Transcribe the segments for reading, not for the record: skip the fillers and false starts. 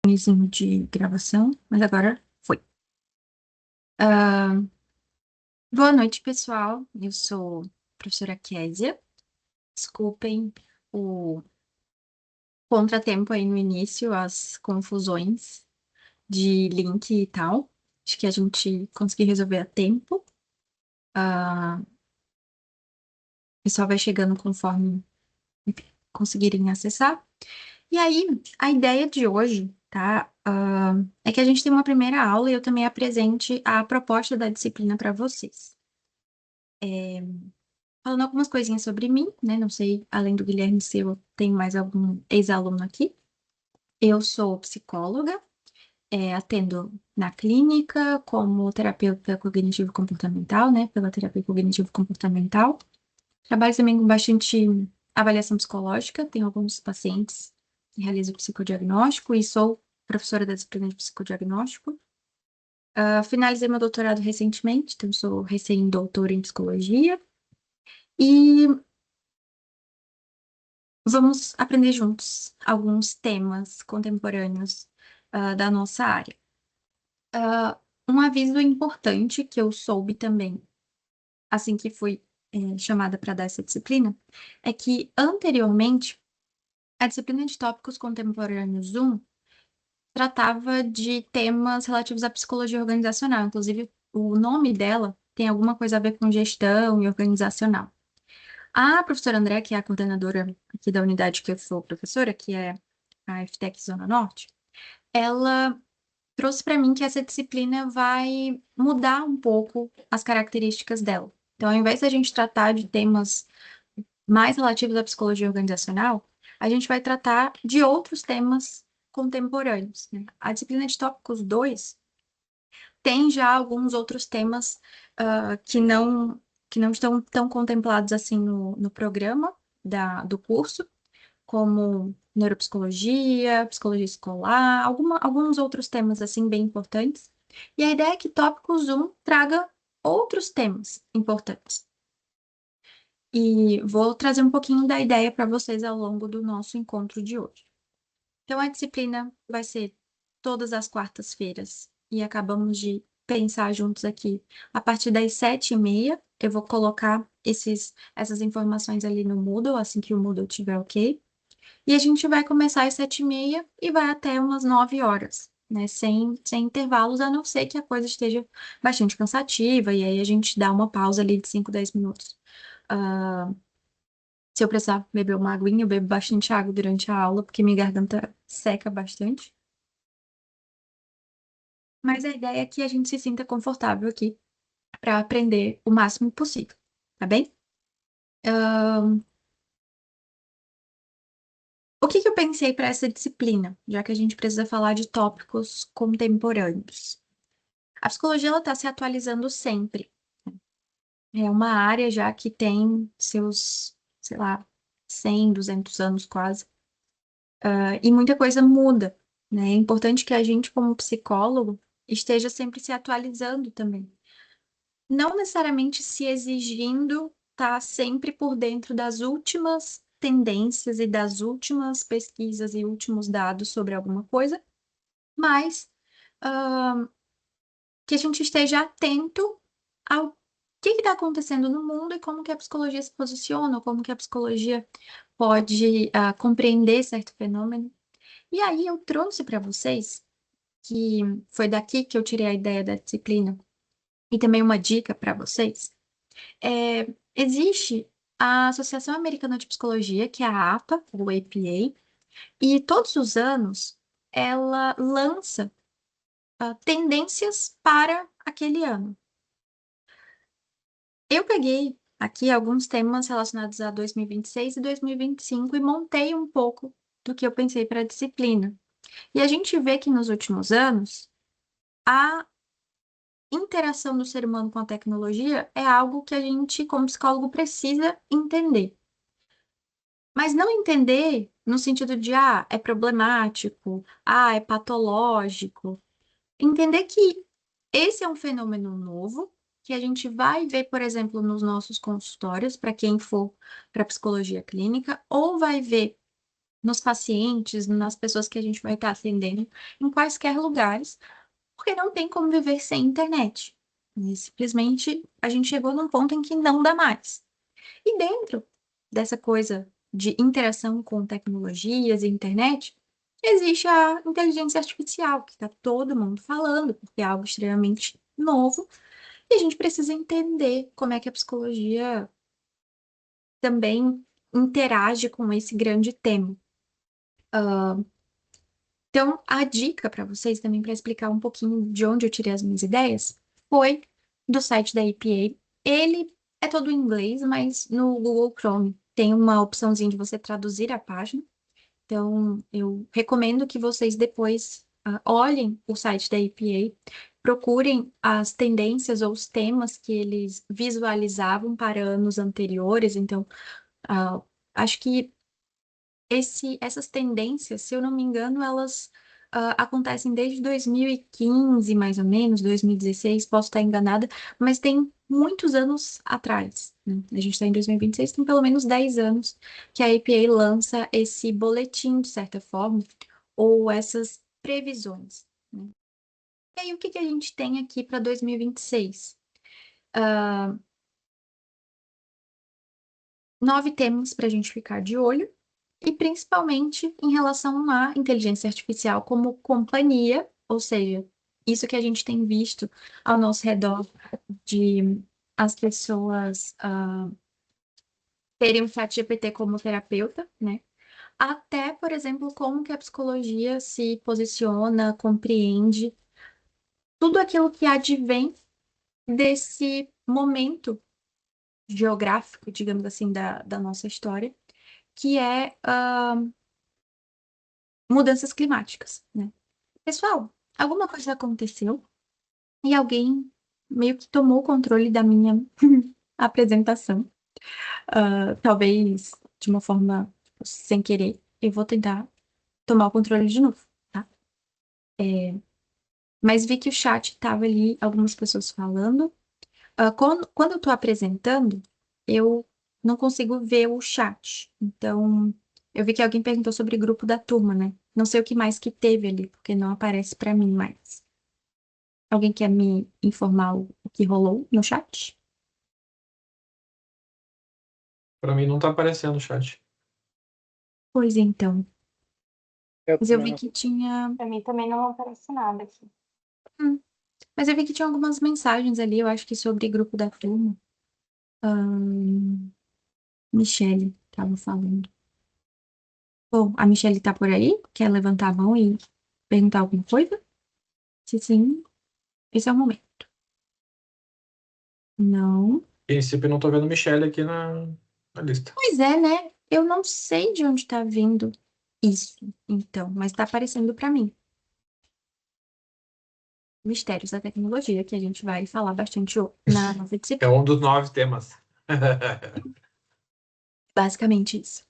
fonezinho de gravação, mas agora foi. Ah, boa noite, pessoal. Eu sou a professora Késia. Desculpem o contratempo aí no início, as confusões de link e tal. Acho que a gente conseguiu resolver a tempo. O pessoal vai chegando conforme conseguirem acessar. E aí, a ideia de hoje, tá? É que a gente tem uma primeira aula e eu também apresente a proposta da disciplina para vocês. Falando algumas coisinhas sobre mim, né? Não sei, além do Guilherme Seu, tem mais algum ex-aluno aqui. Eu sou psicóloga, atendo na clínica como terapeuta cognitivo-comportamental, né? Pela terapia cognitivo-comportamental. Trabalho também com bastante avaliação psicológica, tenho alguns pacientes que realizam psicodiagnóstico e sou professora da disciplina de psicodiagnóstico. Finalizei meu doutorado recentemente, então sou recém-doutora em psicologia. E vamos aprender juntos alguns temas contemporâneos, da nossa área. Um aviso importante que eu soube também, assim que fui, chamada para dar essa disciplina, é que anteriormente a disciplina de tópicos contemporâneos 1 tratava de temas relativos à psicologia organizacional. Inclusive, o nome dela tem alguma coisa a ver com gestão e organizacional. A professora André, que é a coordenadora aqui da unidade que eu sou professora, que é a FTEC Zona Norte, ela trouxe para mim que essa disciplina vai mudar um pouco as características dela. Então, ao invés da gente tratar de temas mais relativos à psicologia organizacional, a gente vai tratar de outros temas contemporâneos, né? A disciplina de tópicos 2 tem já alguns outros temas que não estão tão contemplados assim no programa do curso, como neuropsicologia, psicologia escolar, alguns outros temas assim bem importantes. E a ideia é que tópicos 1 traga outros temas importantes. E vou trazer um pouquinho da ideia para vocês ao longo do nosso encontro de hoje. Então, a disciplina vai ser todas as quartas-feiras e acabamos de pensar juntos aqui. A partir das 7h30, eu vou colocar essas informações ali no Moodle, assim que o Moodle estiver ok. E a gente vai começar às 7h30 e vai até umas 9 horas, né? Sem intervalos, a não ser que a coisa esteja bastante cansativa, e aí a gente dá uma pausa ali de 5, 10 minutos. Ah, Se eu precisar beber uma aguinha, eu bebo bastante água durante a aula, porque minha garganta seca bastante. Mas a ideia é que a gente se sinta confortável aqui para aprender o máximo possível, tá bem? O que que eu pensei para essa disciplina, já que a gente precisa falar de tópicos contemporâneos? A psicologia ela está se atualizando sempre. É uma área já que tem seus, sei lá, 100, 200 anos quase. E muita coisa muda, né? É importante que a gente, como psicólogo, esteja sempre se atualizando também. Não necessariamente se exigindo estar sempre por dentro das últimas tendências e das últimas pesquisas e últimos dados sobre alguma coisa, mas que a gente esteja atento ao que está acontecendo no mundo e como que a psicologia se posiciona, ou como que a psicologia pode compreender certo fenômeno. E aí eu trouxe para vocês, que foi daqui que eu tirei a ideia da disciplina, e também uma dica para vocês. Existe a Associação Americana de Psicologia, que é a APA, ou APA, e todos os anos ela lança tendências para aquele ano. Eu peguei aqui alguns temas relacionados a 2026 e 2025 e montei um pouco do que eu pensei para a disciplina. E a gente vê que nos últimos anos, a interação do ser humano com a tecnologia é algo que a gente, como psicólogo, precisa entender. Mas não entender no sentido de, é problemático, é patológico. Entender que esse é um fenômeno novo, que a gente vai ver, por exemplo, nos nossos consultórios, para quem for para psicologia clínica, ou vai ver nos pacientes, nas pessoas que a gente vai estar atendendo, em quaisquer lugares, porque não tem como viver sem internet. E simplesmente a gente chegou num ponto em que não dá mais. E dentro dessa coisa de interação com tecnologias e internet, existe a inteligência artificial, que está todo mundo falando, porque é algo extremamente novo, e a gente precisa entender como é que a psicologia também interage com esse grande tema. Então, a dica para vocês também, para explicar um pouquinho de onde eu tirei as minhas ideias, foi do site da APA. Ele é todo em inglês, mas no Google Chrome tem uma opçãozinha de você traduzir a página. Então, eu recomendo que vocês depois olhem o site da APA, procurem as tendências ou os temas que eles visualizavam para anos anteriores. Então, ah, acho que essas tendências, se eu não me engano, elas acontecem desde 2015, mais ou menos, 2016, posso estar enganada, mas tem muitos anos atrás, né? A gente está em 2026, tem pelo menos 10 anos que a APA lança esse boletim, de certa forma, ou essas previsões, né? E aí, o que que a gente tem aqui para 2026? 9 temas para a gente ficar de olho, e principalmente em relação à inteligência artificial como companhia, ou seja, isso que a gente tem visto ao nosso redor de as pessoas terem o ChatGPT como terapeuta, né? Até, por exemplo, como que a psicologia se posiciona, compreende tudo aquilo que advém desse momento geográfico, digamos assim, da nossa história, que é mudanças climáticas, né? Pessoal, alguma coisa aconteceu e alguém meio que tomou o controle da minha apresentação. Talvez de uma forma sem querer. Eu vou tentar tomar o controle de novo, tá? Mas vi que o chat tava ali, algumas pessoas falando. Quando eu tô apresentando, eu não consigo ver o chat. Então, eu vi que alguém perguntou sobre o grupo da turma, né? Não sei o que mais que teve ali, porque não aparece pra mim mais. Alguém quer me informar o que rolou no chat? Pra mim não tá aparecendo no chat. Pois então. Eu Mas eu também vi não. que tinha. Pra mim também não aparece nada aqui. Hum, mas eu vi que tinha algumas mensagens ali, eu acho que sobre grupo da turma. Ahn, Michele tava falando. Bom, a Michele tá por aí? Quer levantar a mão e perguntar alguma coisa? Se sim, esse é o momento. Não. Em princípio, não tô vendo Michelle aqui na lista. Pois é, né? Eu não sei de onde tá vindo isso, então, mas tá aparecendo pra mim. Mistérios da tecnologia, que a gente vai falar bastante na nossa É disciplina. um dos 9 temas. Basicamente isso.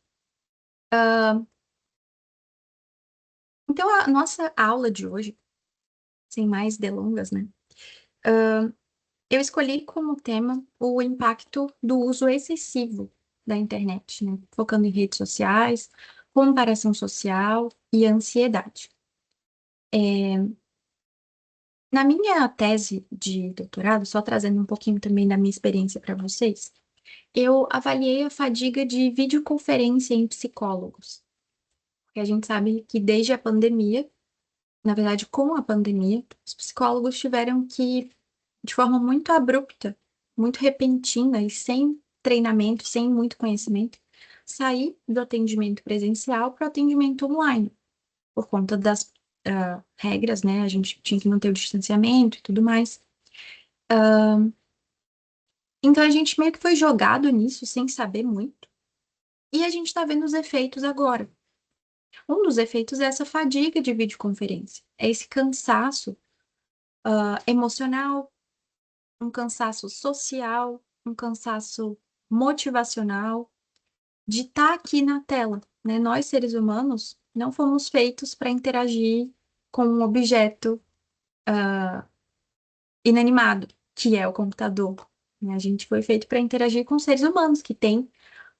Então, a nossa aula de hoje, sem mais delongas, né? Eu escolhi como tema o impacto do uso excessivo da internet, né? Focando em redes sociais, comparação social e ansiedade. Na minha tese de doutorado, só trazendo um pouquinho também da minha experiência para vocês, eu avaliei a fadiga de videoconferência em psicólogos. Porque a gente sabe que desde a pandemia, na verdade, com a pandemia, os psicólogos tiveram que, de forma muito abrupta, muito repentina e sem treinamento, sem muito conhecimento, sair do atendimento presencial para o atendimento online, por conta das regras, né? A gente tinha que manter o distanciamento e tudo mais. Então a gente meio que foi jogado nisso sem saber muito, e a gente está vendo os efeitos agora. Um dos efeitos é essa fadiga de videoconferência, é esse cansaço emocional, um cansaço social, um cansaço motivacional de estar aqui na tela, né? Nós, seres humanos, não fomos feitos para interagir com um objeto inanimado, que é o computador, né? A gente foi feito para interagir com seres humanos, que têm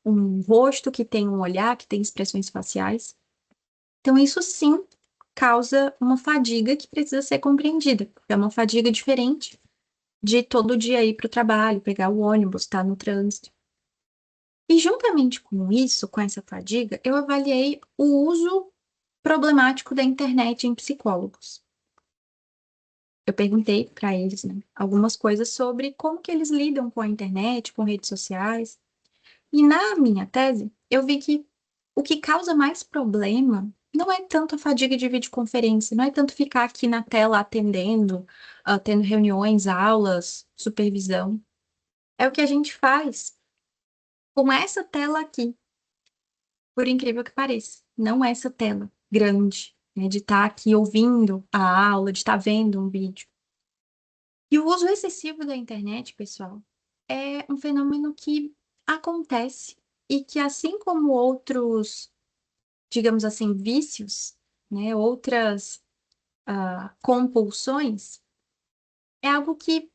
um rosto, que têm um olhar, que têm expressões faciais. Então, isso sim causa uma fadiga que precisa ser compreendida, porque é uma fadiga diferente de todo dia ir para o trabalho, pegar o ônibus, estar no trânsito. E juntamente com isso, com essa fadiga, eu avaliei o uso problemático da internet em psicólogos. Eu perguntei para eles, né, algumas coisas sobre como que eles lidam com a internet, com redes sociais. E na minha tese, eu vi que o que causa mais problema não é tanto a fadiga de videoconferência, não é tanto ficar aqui na tela atendendo, tendo reuniões, aulas, supervisão. É o que a gente faz com essa tela aqui, por incrível que pareça. Não essa tela grande, né, de estar aqui ouvindo a aula, de estar vendo um vídeo. E o uso excessivo da internet, pessoal, é um fenômeno que acontece e que, assim como outros, digamos assim, vícios, né, outras compulsões, é algo que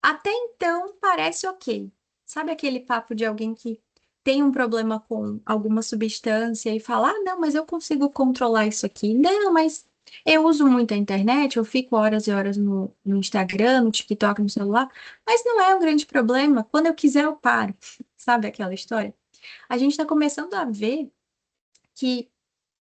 até então parece ok. Sabe aquele papo de alguém que tem um problema com alguma substância e fala, ah, não, mas eu consigo controlar isso aqui. Não, mas eu uso muito a internet, eu fico horas e horas no Instagram, no TikTok, no celular, mas não é um grande problema. Quando eu quiser, eu paro. Sabe aquela história? A gente está começando a ver que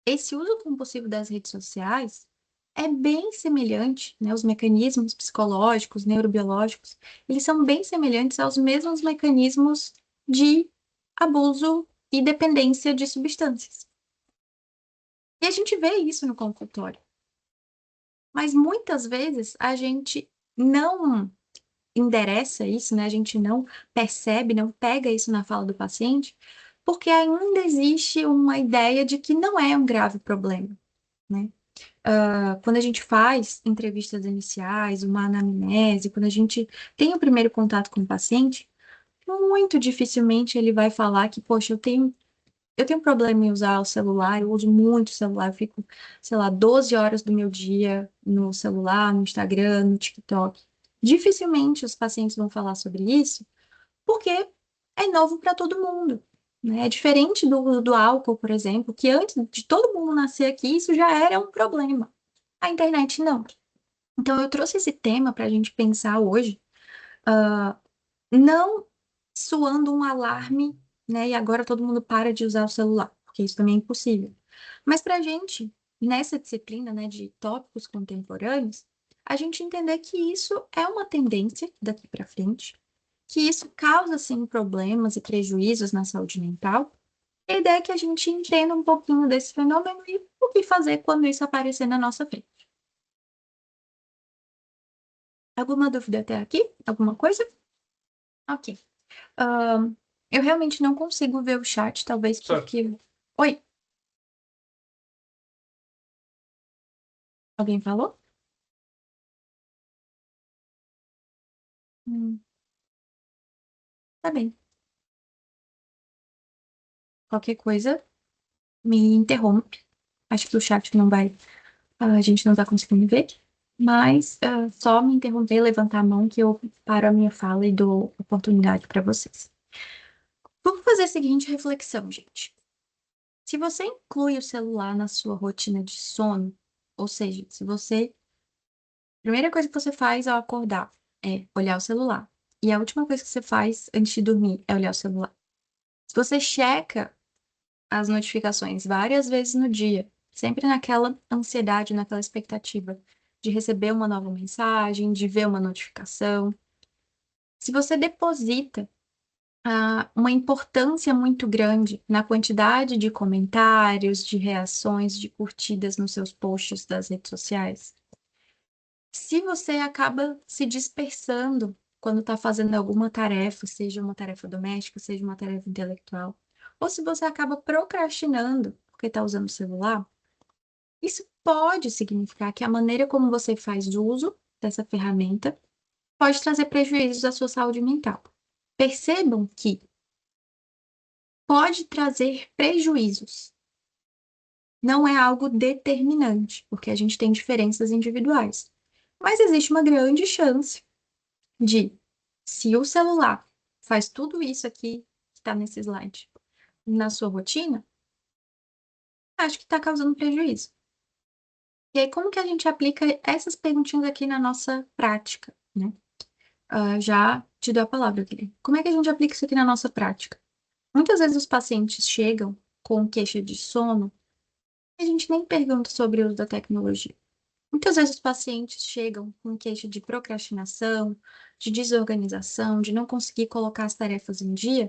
esse uso compulsivo das redes sociais é bem semelhante, né? Os mecanismos psicológicos, neurobiológicos, eles são bem semelhantes aos mesmos mecanismos de abuso e dependência de substâncias. E a gente vê isso no consultório. Mas muitas vezes a gente não endereça isso, né? A gente não percebe, não pega isso na fala do paciente, porque ainda existe uma ideia de que não é um grave problema, né? Quando a gente faz entrevistas iniciais, uma anamnese, quando a gente tem o primeiro contato com o paciente, muito dificilmente ele vai falar que, poxa, eu tenho problema em usar o celular, eu uso muito o celular, eu fico, sei lá, 12 horas do meu dia no celular, no Instagram, no TikTok. Dificilmente os pacientes vão falar sobre isso, porque é novo para todo mundo. Né? É diferente do álcool, por exemplo, que antes de todo mundo nascer aqui, isso já era um problema. A internet não. Então, eu trouxe esse tema para a gente pensar hoje, não soando um alarme, né? E agora todo mundo para de usar o celular, porque isso também é impossível. Mas para a gente, nessa disciplina, né, de tópicos contemporâneos, a gente entender que isso é uma tendência daqui para frente, que isso causa, sim, problemas e prejuízos na saúde mental. E a ideia é que a gente entenda um pouquinho desse fenômeno e o que fazer quando isso aparecer na nossa frente. Alguma dúvida até aqui? Alguma coisa? Ok. Ahn, eu realmente não consigo ver o chat, talvez Certo. porque. Oi, alguém falou? Hum, tá bem. Qualquer coisa, me interrompe. Acho que o chat não vai. A gente não tá conseguindo ver. Mas só me interromper, levantar a mão que eu paro a minha fala e dou oportunidade para vocês. Vamos fazer a seguinte reflexão, gente. Se você inclui o celular na sua rotina de sono, ou seja, se você primeira coisa que você faz ao acordar é olhar o celular. E a última coisa que você faz antes de dormir é olhar o celular. Se você checa as notificações várias vezes no dia, sempre naquela ansiedade, naquela expectativa de receber uma nova mensagem, de ver uma notificação, se você deposita uma importância muito grande na quantidade de comentários, de reações, de curtidas nos seus posts das redes sociais, se você acaba se dispersando quando está fazendo alguma tarefa, seja uma tarefa doméstica, seja uma tarefa intelectual, ou se você acaba procrastinando porque está usando o celular, isso pode significar que a maneira como você faz uso dessa ferramenta pode trazer prejuízos à sua saúde mental. Percebam que pode trazer prejuízos. Não é algo determinante, porque a gente tem diferenças individuais. Mas existe uma grande chance de, se o celular faz tudo isso aqui que está nesse slide na sua rotina, acho que está causando prejuízo. E aí, como que a gente aplica essas perguntinhas aqui na nossa prática, né? Já te dou a palavra, Guilherme. Como é que a gente aplica isso aqui na nossa prática? Muitas vezes os pacientes chegam com queixa de sono e a gente nem pergunta sobre o uso da tecnologia. Muitas vezes os pacientes chegam com queixa de procrastinação, de desorganização, de não conseguir colocar as tarefas em dia,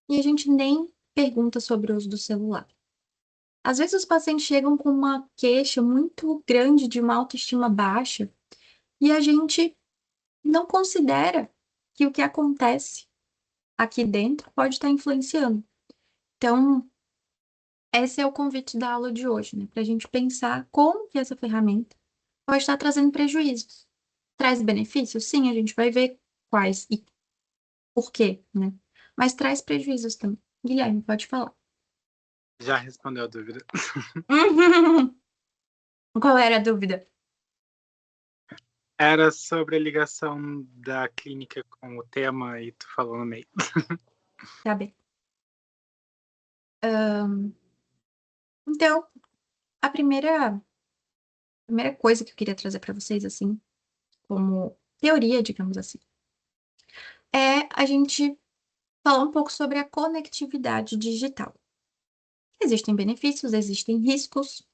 e a gente nem pergunta sobre o uso do celular. Às vezes os pacientes chegam com uma queixa muito grande de uma autoestima baixa, e a gente não considera que o que acontece aqui dentro pode estar influenciando. Então, esse é o convite da aula de hoje, né? Para a gente pensar como que essa ferramenta pode estar trazendo prejuízos. Traz benefícios? Sim, a gente vai ver quais e por quê, né? Mas traz prejuízos também. Guilherme, pode falar. Já respondeu a dúvida. Qual era a dúvida? Era sobre a ligação da clínica com o tema e tu falou no meio. Tá bem. Então, a primeira coisa que eu queria trazer para vocês, assim, como teoria, digamos assim, é a gente falar um pouco sobre a conectividade digital. Existem benefícios, existem riscos.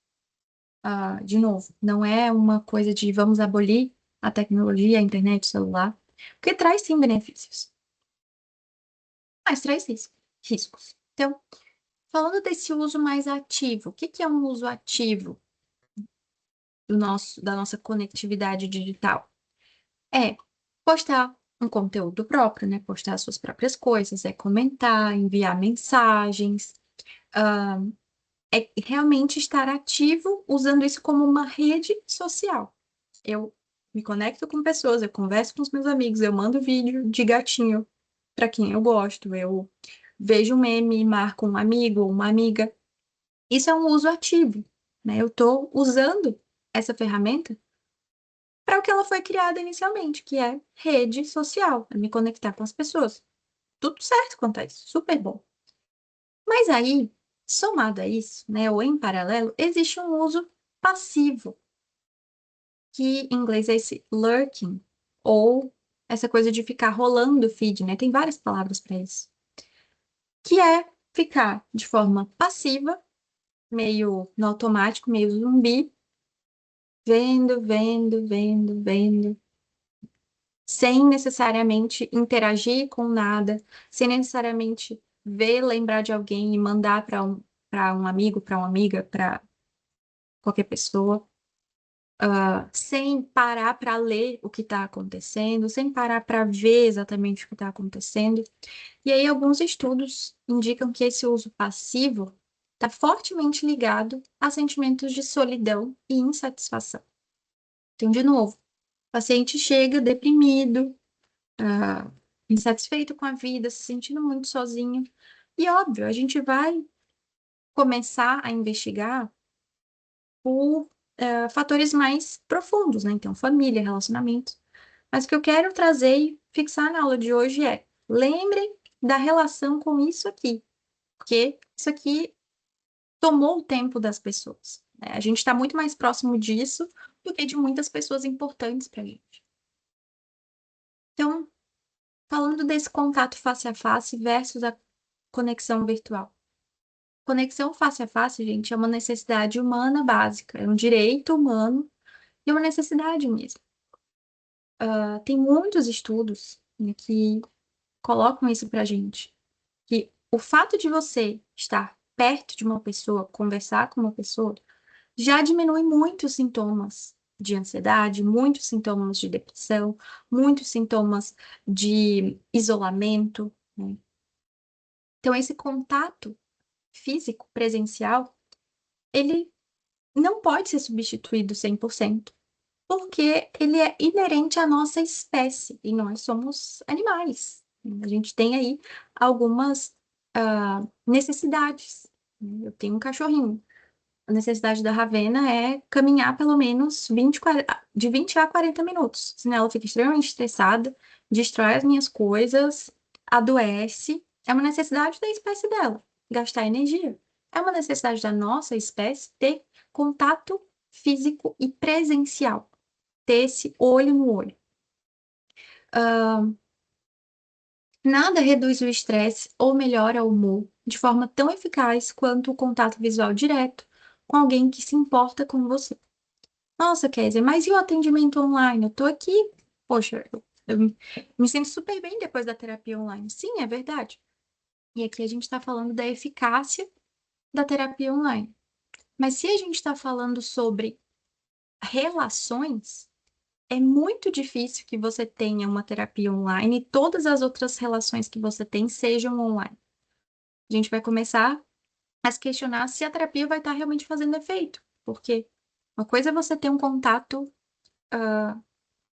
De novo, não é uma coisa de vamos abolir a tecnologia, a internet, o celular, porque traz sim benefícios, mas traz riscos. Então, falando desse uso mais ativo, o que é um uso ativo da nossa conectividade digital? É postar um conteúdo próprio, né? Postar suas próprias coisas, é comentar, enviar mensagens, é realmente estar ativo usando isso como uma rede social. Eu me conecto com pessoas, eu converso com os meus amigos, eu mando vídeo de gatinho para quem eu gosto, eu vejo um meme e marco um amigo ou uma amiga. Isso é um uso ativo, né? Eu estou usando essa ferramenta para o que ela foi criada inicialmente, que é rede social, é me conectar com as pessoas. Tudo certo quanto a isso, super bom. Mas aí, somado a isso, né, ou em paralelo, existe um uso passivo, que em inglês é esse lurking, ou essa coisa de ficar rolando o feed, né? Tem várias palavras para isso. Que é ficar de forma passiva, meio no automático, meio zumbi, vendo, vendo, vendo, vendo, sem necessariamente interagir com nada, sem necessariamente ver, lembrar de alguém e mandar para um amigo, para uma amiga, para qualquer pessoa. Sem parar para ler o que está acontecendo, sem parar para ver exatamente o que está acontecendo. E aí, alguns estudos indicam que esse uso passivo está fortemente ligado a sentimentos de solidão e insatisfação. Então, de novo, o paciente chega deprimido, insatisfeito com a vida, se sentindo muito sozinho. E, óbvio, a gente vai começar a investigar por fatores mais profundos, né? Então, família, relacionamento. Mas o que eu quero trazer e fixar na aula de hoje é: lembrem da relação com isso aqui, porque isso aqui tomou o tempo das pessoas, né? A gente está muito mais próximo disso do que de muitas pessoas importantes para a gente. Então, falando desse contato face a face versus a conexão virtual. Conexão face a face, gente, é uma necessidade humana básica, é um direito humano e uma necessidade mesmo. Tem muitos estudos, né, que colocam isso pra gente, que o fato de você estar perto de uma pessoa, conversar com uma pessoa, já diminui muito os sintomas de ansiedade, muitos sintomas de depressão, muitos sintomas de isolamento, né? Então, esse contato físico, presencial, ele não pode ser substituído 100%, porque ele é inerente à nossa espécie, e nós somos animais. A gente tem aí algumas necessidades. Eu tenho um cachorrinho. A necessidade da Ravena é caminhar pelo menos 20 a 40 minutos. Senão ela fica extremamente estressada, destrói as minhas coisas, adoece. É uma necessidade da espécie dela, gastar energia. É uma necessidade da nossa espécie ter contato físico e presencial, ter esse olho no olho. Nada reduz o estresse ou melhora o humor de forma tão eficaz quanto o contato visual direto com alguém que se importa com você. Nossa, Kézia, mas e o atendimento online? Eu tô aqui, poxa, eu me sinto super bem depois da terapia online. Sim, é verdade. E aqui a gente está falando da eficácia da terapia online. Mas se a gente está falando sobre relações, é muito difícil que você tenha uma terapia online e todas as outras relações que você tem sejam online. A gente vai começar a se questionar se a terapia vai estar realmente fazendo efeito. Porque uma coisa é você ter um contato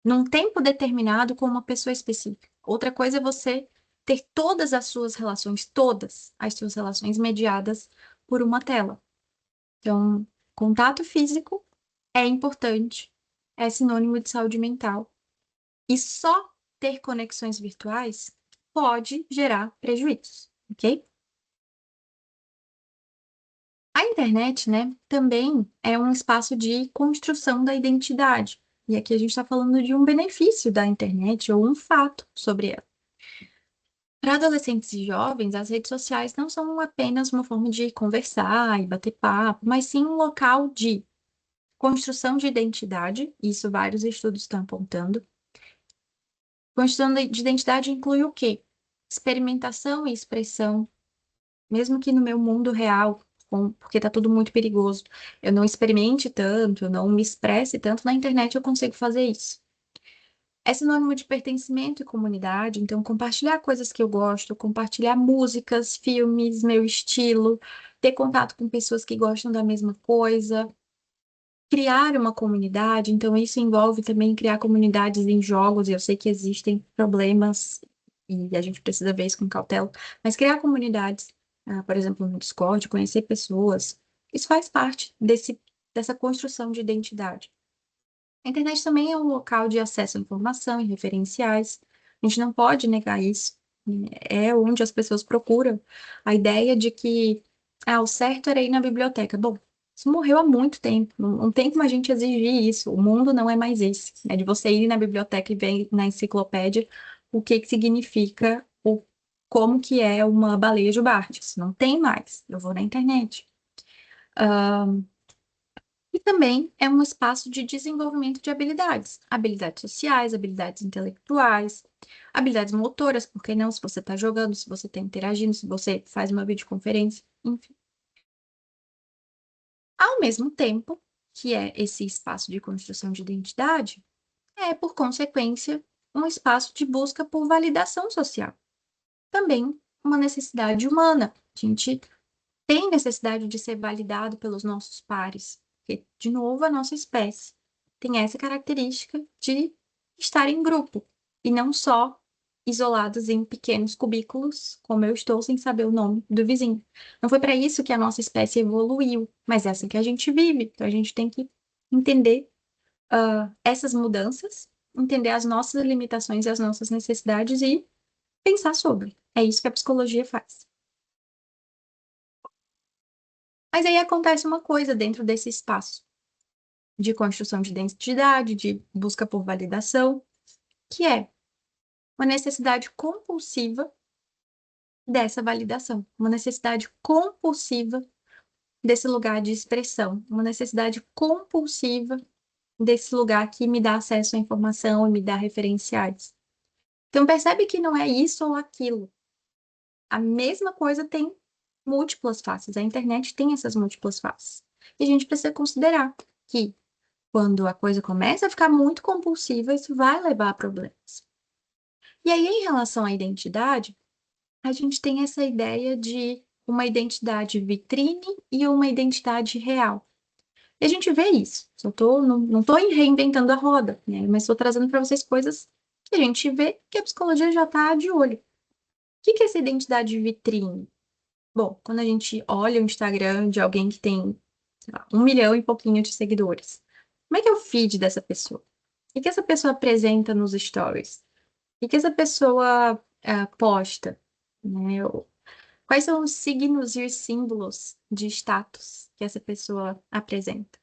num tempo determinado com uma pessoa específica. Outra coisa é você ter todas as suas relações mediadas por uma tela. Então, contato físico é importante, é sinônimo de saúde mental. E só ter conexões virtuais pode gerar prejuízos, ok? A internet, né, também é um espaço de construção da identidade. E aqui a gente está falando de um benefício da internet ou um fato sobre ela. Para adolescentes e jovens, as redes sociais não são apenas uma forma de conversar e bater papo, mas sim um local de construção de identidade, isso vários estudos estão apontando. Construção de identidade inclui o quê? Experimentação e expressão, mesmo que no meu mundo real, porque está tudo muito perigoso, eu não experimente tanto, eu não me expresse tanto, na internet eu consigo fazer isso. É sinônimo de pertencimento e comunidade, então compartilhar coisas que eu gosto, compartilhar músicas, filmes, meu estilo, ter contato com pessoas que gostam da mesma coisa, criar uma comunidade, então isso envolve também criar comunidades em jogos, e eu sei que existem problemas e a gente precisa ver isso com cautela, mas criar comunidades, por exemplo, no Discord, conhecer pessoas, isso faz parte dessa construção de identidade. A internet também é um local de acesso à informação e referenciais. A gente não pode negar isso. É onde as pessoas procuram a ideia de que o certo era ir na biblioteca. Bom, isso morreu há muito tempo. Não tem como a gente exigir isso. O mundo não é mais esse, né? De você ir na biblioteca e ver na enciclopédia o que que significa, como que é uma baleia de Bartes. Não tem mais. Eu vou na internet. E também é um espaço de desenvolvimento de habilidades, habilidades sociais, habilidades intelectuais, habilidades motoras, porque não, se você está jogando, se você está interagindo, se você faz uma videoconferência, enfim. Ao mesmo tempo que é esse espaço de construção de identidade, é, por consequência, um espaço de busca por validação social. Também uma necessidade humana. A gente tem necessidade de ser validado pelos nossos pares, porque, de novo, a nossa espécie tem essa característica de estar em grupo e não só isolados em pequenos cubículos, como eu estou sem saber o nome do vizinho. Não foi para isso que a nossa espécie evoluiu, mas é assim que a gente vive. Então a gente tem que entender essas mudanças, entender as nossas limitações e as nossas necessidades e pensar sobre. É isso que a psicologia faz. Mas aí acontece uma coisa dentro desse espaço de construção de identidade, de busca por validação, que é uma necessidade compulsiva dessa validação, uma necessidade compulsiva desse lugar de expressão, uma necessidade compulsiva desse lugar que me dá acesso à informação e me dá referenciais. Então percebe que não é isso ou aquilo. A mesma coisa tem múltiplas faces. A internet tem essas múltiplas faces. E a gente precisa considerar que quando a coisa começa a ficar muito compulsiva, isso vai levar a problemas. E aí, em relação à identidade, a gente tem essa ideia de uma identidade vitrine e uma identidade real. E a gente vê isso. Não estou reinventando a roda, né? Mas estou trazendo para vocês coisas que a gente vê que a psicologia já está de olho. O que é essa identidade vitrine? Bom, quando a gente olha o Instagram de alguém que tem, sei lá, 1 milhão e pouquinho de seguidores, como é que é o feed dessa pessoa? O que essa pessoa apresenta nos stories? O que essa pessoa posta? Né? Quais são os signos e os símbolos de status que essa pessoa apresenta?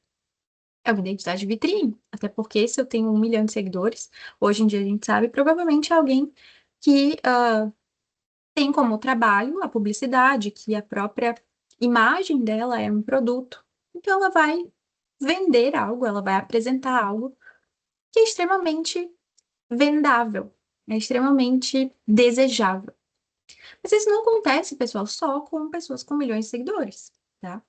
É uma identidade vitrine, até porque se eu tenho 1 milhão de seguidores, hoje em dia a gente sabe, provavelmente é alguém que tem como trabalho a publicidade, que a própria imagem dela é um produto. Então ela vai vender algo, ela vai apresentar algo que é extremamente vendável, é extremamente desejável. Mas isso não acontece, pessoal, só com pessoas com milhões de seguidores, tá?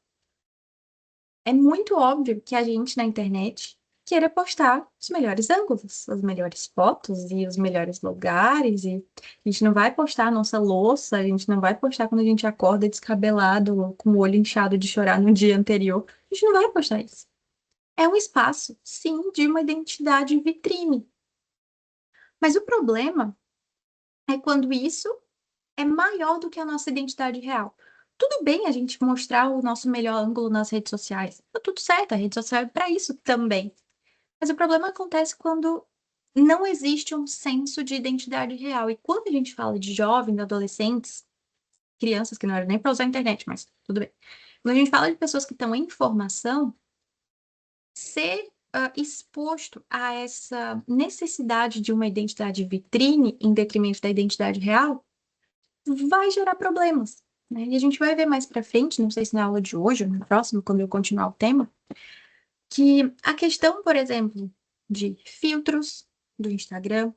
É muito óbvio que a gente na internet queira postar os melhores ângulos, as melhores fotos e os melhores lugares. E a gente não vai postar a nossa louça, a gente não vai postar quando a gente acorda descabelado, com o olho inchado de chorar no dia anterior. A gente não vai postar isso. É um espaço, sim, de uma identidade vitrine. Mas o problema é quando isso é maior do que a nossa identidade real. Tudo bem a gente mostrar o nosso melhor ângulo nas redes sociais. Tá tudo certo, a rede social é para isso também. Mas o problema acontece quando não existe um senso de identidade real. E quando a gente fala de jovens, adolescentes, crianças que não eram nem para usar a internet, mas tudo bem. Quando a gente fala de pessoas que estão em formação, ser exposto a essa necessidade de uma identidade vitrine em detrimento da identidade real vai gerar problemas, né? E a gente vai ver mais para frente, não sei se na aula de hoje ou no próximo, quando eu continuar o tema, que a questão, por exemplo, de filtros do Instagram,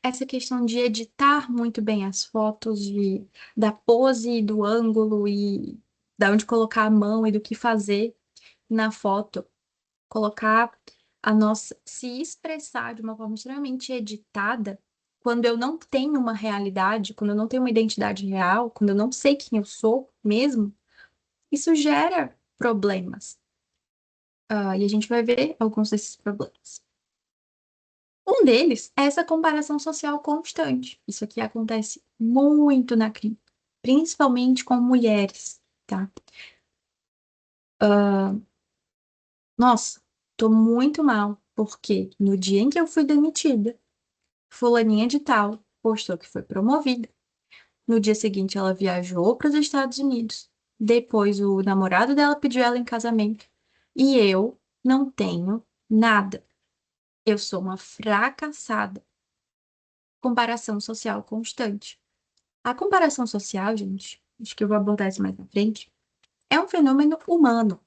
essa questão de editar muito bem as fotos, da pose, e do ângulo e da onde colocar a mão e do que fazer na foto, colocar a nossa, se expressar de uma forma extremamente editada, quando eu não tenho uma realidade, quando eu não tenho uma identidade real, quando eu não sei quem eu sou mesmo, isso gera problemas. E a gente vai ver alguns desses problemas. Um deles é essa comparação social constante. Isso aqui acontece muito na clínica, principalmente com mulheres, tá? Nossa, tô muito mal, porque no dia em que eu fui demitida, fulaninha de tal postou que foi promovida. No dia seguinte, ela viajou para os Estados Unidos. Depois, o namorado dela pediu ela em casamento. E eu não tenho nada. Eu sou uma fracassada. Comparação social constante. A comparação social, gente, acho que eu vou abordar isso mais na frente, é um fenômeno humano.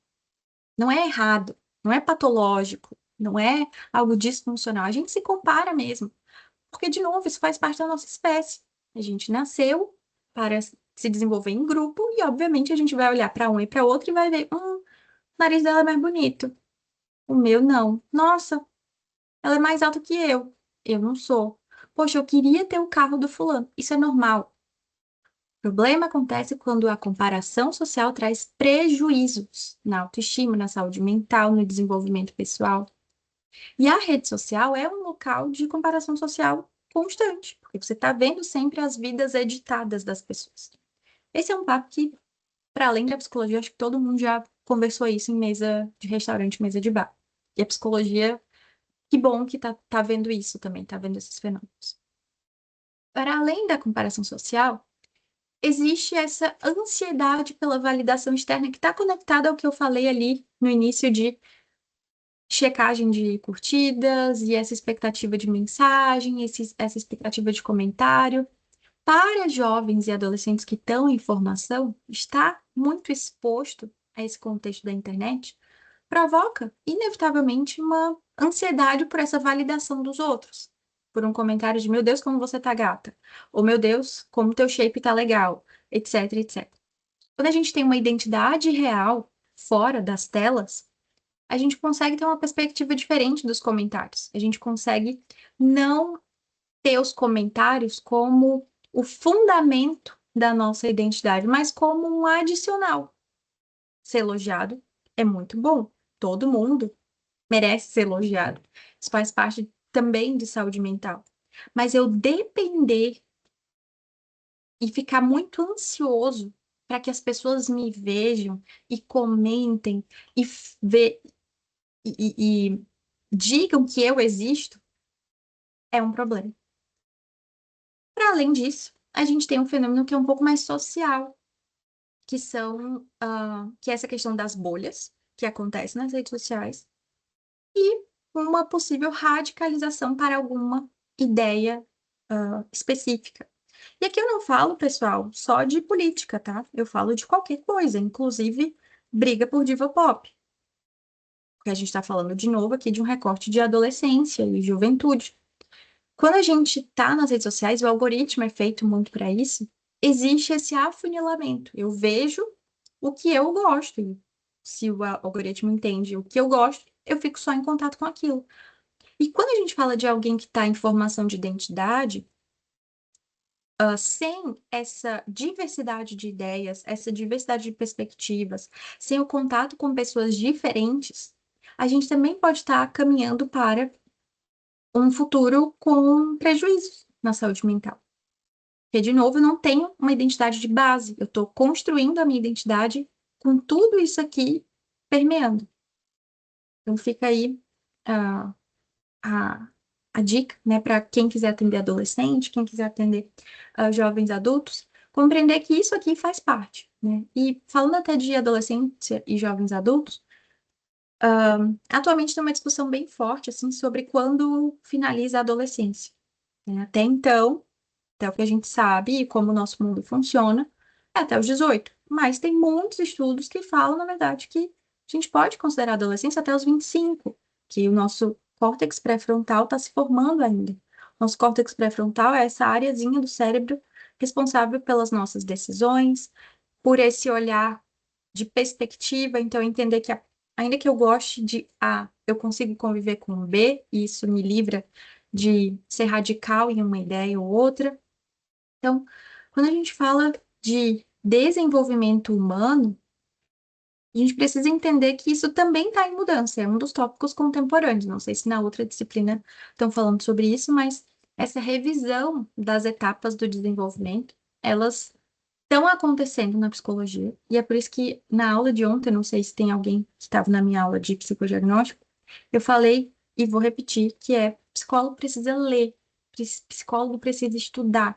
Não é errado, não é patológico, não é algo disfuncional. A gente se compara mesmo. Porque, de novo, isso faz parte da nossa espécie. A gente nasceu para se desenvolver em grupo e, obviamente, a gente vai olhar para um e para outro e vai ver, o nariz dela é mais bonito. O meu não. Nossa, ela é mais alta que eu. Eu não sou. Poxa, eu queria ter o carro do fulano. Isso é normal. O problema acontece quando a comparação social traz prejuízos na autoestima, na saúde mental, no desenvolvimento pessoal. E a rede social é um local de comparação social constante, porque você está vendo sempre as vidas editadas das pessoas. Esse é um papo que, para além da psicologia, acho que todo mundo já conversou isso em mesa de restaurante, mesa de bar. E a psicologia, que bom que tá vendo isso também, tá vendo esses fenômenos. Para além da comparação social, existe essa ansiedade pela validação externa que está conectada ao que eu falei ali no início de checagem de curtidas e essa expectativa de mensagem, essa expectativa de comentário. Para jovens e adolescentes que estão em formação, estar muito exposto a esse contexto da internet provoca, inevitavelmente, uma ansiedade por essa validação dos outros. Por um comentário de, meu Deus, como você tá gata. Ou, meu Deus, como teu shape tá legal, etc, etc. Quando a gente tem uma identidade real fora das telas, a gente consegue ter uma perspectiva diferente dos comentários. A gente consegue não ter os comentários como o fundamento da nossa identidade, mas como um adicional. Ser elogiado é muito bom. Todo mundo merece ser elogiado. Isso faz parte também de saúde mental. Mas eu depender e ficar muito ansioso para que as pessoas me vejam e comentem e, e digam que eu existo, é um problema. Para além disso, a gente tem um fenômeno que é um pouco mais social, que é essa questão das bolhas que acontece nas redes sociais e uma possível radicalização para alguma ideia específica. E aqui eu não falo, pessoal, só de política, tá? Eu falo de qualquer coisa, inclusive briga por diva pop. Porque a gente está falando de novo aqui de um recorte de adolescência e juventude. Quando a gente está nas redes sociais, o algoritmo é feito muito para isso, existe esse afunilamento. Eu vejo o que eu gosto. E se o algoritmo entende o que eu gosto, eu fico só em contato com aquilo. E quando a gente fala de alguém que está em formação de identidade, sem essa diversidade de ideias, essa diversidade de perspectivas, sem o contato com pessoas diferentes, a gente também pode estar caminhando para um futuro com prejuízos na saúde mental. Porque, de novo, eu não tenho uma identidade de base, eu estou construindo a minha identidade com tudo isso aqui permeando. Então, fica aí a, a, a dica, né, para quem quiser atender adolescente, quem quiser atender jovens adultos, compreender que isso aqui faz parte, né? E falando até de adolescência e jovens adultos, atualmente tem uma discussão bem forte, assim, sobre quando finaliza a adolescência, né? Até então, até o que a gente sabe e como o nosso mundo funciona, é até os 18. Mas tem muitos estudos que falam, na verdade, que a gente pode considerar a adolescência até os 25, que o nosso córtex pré-frontal está se formando ainda. Nosso córtex pré-frontal é essa areazinha do cérebro responsável pelas nossas decisões, por esse olhar de perspectiva, então entender que ainda que eu goste de A, eu consigo conviver com B, e isso me livra de ser radical em uma ideia ou outra. Então, quando a gente fala de desenvolvimento humano, a gente precisa entender que isso também está em mudança, é um dos tópicos contemporâneos. Não sei se na outra disciplina estão falando sobre isso, mas essa revisão das etapas do desenvolvimento, elas estão acontecendo na psicologia, e é por isso que na aula de ontem, não sei se tem alguém que estava na minha aula de psicodiagnóstico, eu falei e vou repetir que psicólogo precisa ler, psicólogo precisa estudar.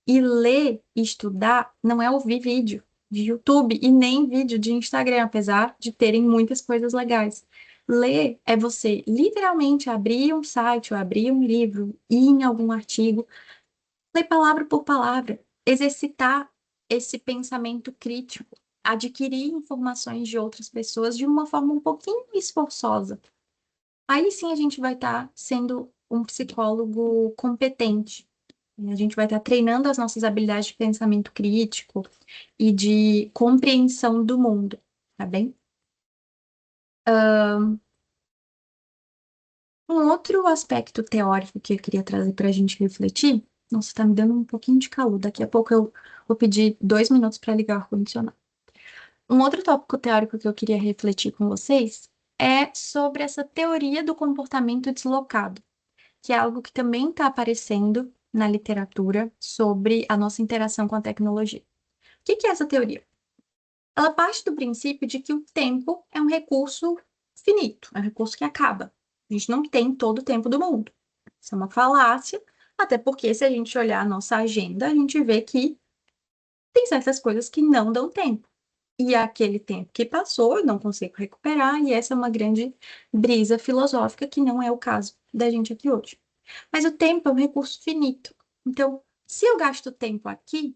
E ler e estudar não é ouvir vídeo de YouTube e nem vídeo de Instagram, apesar de terem muitas coisas legais. Ler é você literalmente abrir um site ou abrir um livro, ir em algum artigo, ler palavra por palavra, exercitar esse pensamento crítico, adquirir informações de outras pessoas de uma forma um pouquinho esforçosa. Aí sim a gente vai estar sendo um psicólogo competente. A gente vai estar treinando as nossas habilidades de pensamento crítico e de compreensão do mundo, tá bem? Um outro aspecto teórico que eu queria trazer para a gente refletir. Nossa, tá me dando um pouquinho de calor. Daqui a pouco eu vou pedir 2 minutos para ligar o ar-condicionado. Um outro tópico teórico que eu queria refletir com vocês é sobre essa teoria do comportamento deslocado, que é algo que também está aparecendo na literatura sobre a nossa interação com a tecnologia. O que é essa teoria? Ela parte do princípio de que o tempo é um recurso finito, é um recurso que acaba. A gente não tem todo o tempo do mundo. Isso é uma falácia, até porque se a gente olhar a nossa agenda, a gente vê que tem certas coisas que não dão tempo. E aquele tempo que passou, eu não consigo recuperar, e essa é uma grande brisa filosófica que não é o caso da gente aqui hoje. Mas o tempo é um recurso finito. Então, se eu gasto tempo aqui,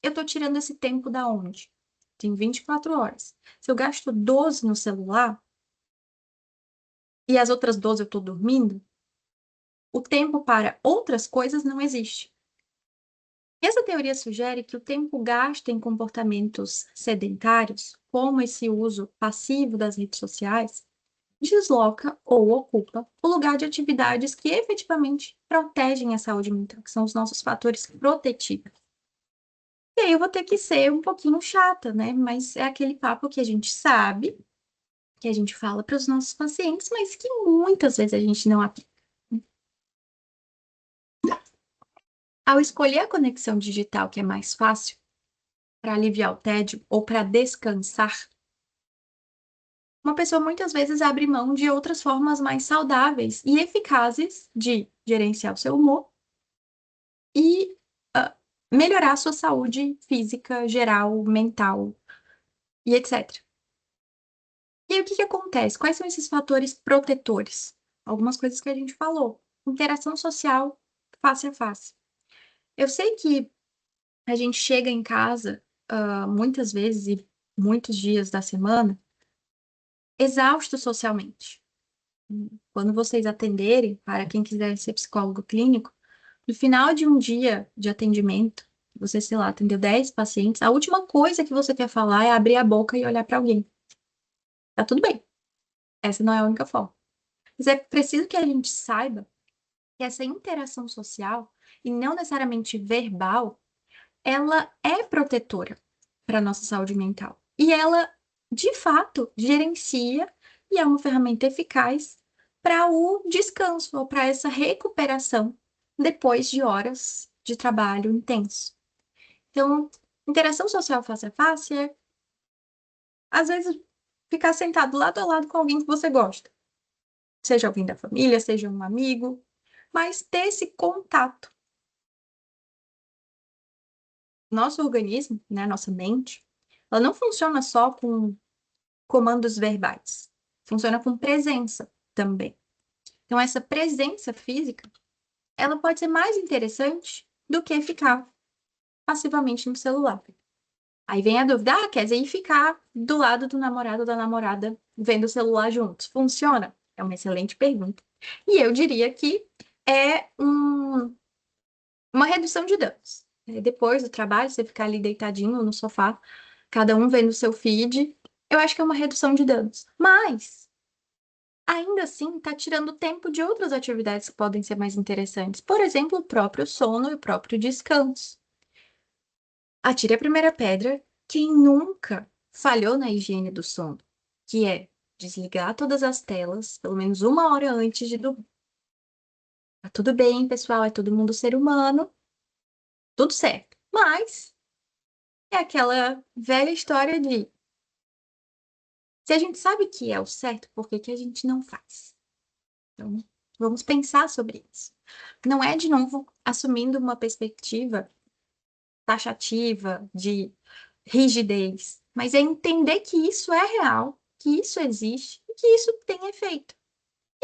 eu estou tirando esse tempo da onde? Tem 24 horas. Se eu gasto 12 no celular e as outras 12 eu estou dormindo, o tempo para outras coisas não existe. Essa teoria sugere que o tempo gasto em comportamentos sedentários, como esse uso passivo das redes sociais, desloca ou ocupa o lugar de atividades que efetivamente protegem a saúde mental, que são os nossos fatores protetivos. E aí eu vou ter que ser um pouquinho chata, né? Mas é aquele papo que a gente sabe, que a gente fala para os nossos pacientes, mas que muitas vezes a gente não aplica. Ao escolher a conexão digital que é mais fácil, para aliviar o tédio ou para descansar, uma pessoa muitas vezes abre mão de outras formas mais saudáveis e eficazes de gerenciar o seu humor e melhorar a sua saúde física, geral, mental, e etc. E aí, o que que acontece? Quais são esses fatores protetores? Algumas coisas que a gente falou. Interação social face a face. Eu sei que a gente chega em casa, muitas vezes e muitos dias da semana, exausto socialmente. Quando vocês atenderem, para quem quiser ser psicólogo clínico, no final de um dia de atendimento, você, sei lá, atendeu 10 pacientes, a última coisa que você quer falar é abrir a boca e olhar para alguém. Tá tudo bem. Essa não é a única forma. Mas é preciso que a gente saiba que essa interação social, e não necessariamente verbal, ela é protetora para a nossa saúde mental. E ela, de fato, gerencia e é uma ferramenta eficaz para o descanso ou para essa recuperação depois de horas de trabalho intenso. Então, interação social face a face é, às vezes, ficar sentado lado a lado com alguém que você gosta. Seja alguém da família, seja um amigo, mas ter esse contato. Nosso organismo, né, nossa mente, ela não funciona só com comandos verbais, funciona com presença também. Então, essa presença física, ela pode ser mais interessante do que ficar passivamente no celular. Aí vem a dúvida, quer dizer, ir ficar do lado do namorado ou da namorada vendo o celular juntos, funciona? É uma excelente pergunta. E eu diria que é uma redução de danos. Depois do trabalho, você ficar ali deitadinho no sofá, cada um vendo o seu feed, eu acho que é uma redução de danos. Mas, ainda assim, está tirando tempo de outras atividades que podem ser mais interessantes. Por exemplo, o próprio sono e o próprio descanso. Atire a primeira pedra quem nunca falhou na higiene do sono, que é desligar todas as telas, pelo menos uma hora antes de dormir. Tá tudo bem, pessoal, é todo mundo ser humano, tudo certo. Mas é aquela velha história de se a gente sabe que é o certo, por que que a gente não faz? Então, vamos pensar sobre isso. Não é, de novo, assumindo uma perspectiva taxativa de rigidez, mas é entender que isso é real, que isso existe e que isso tem efeito.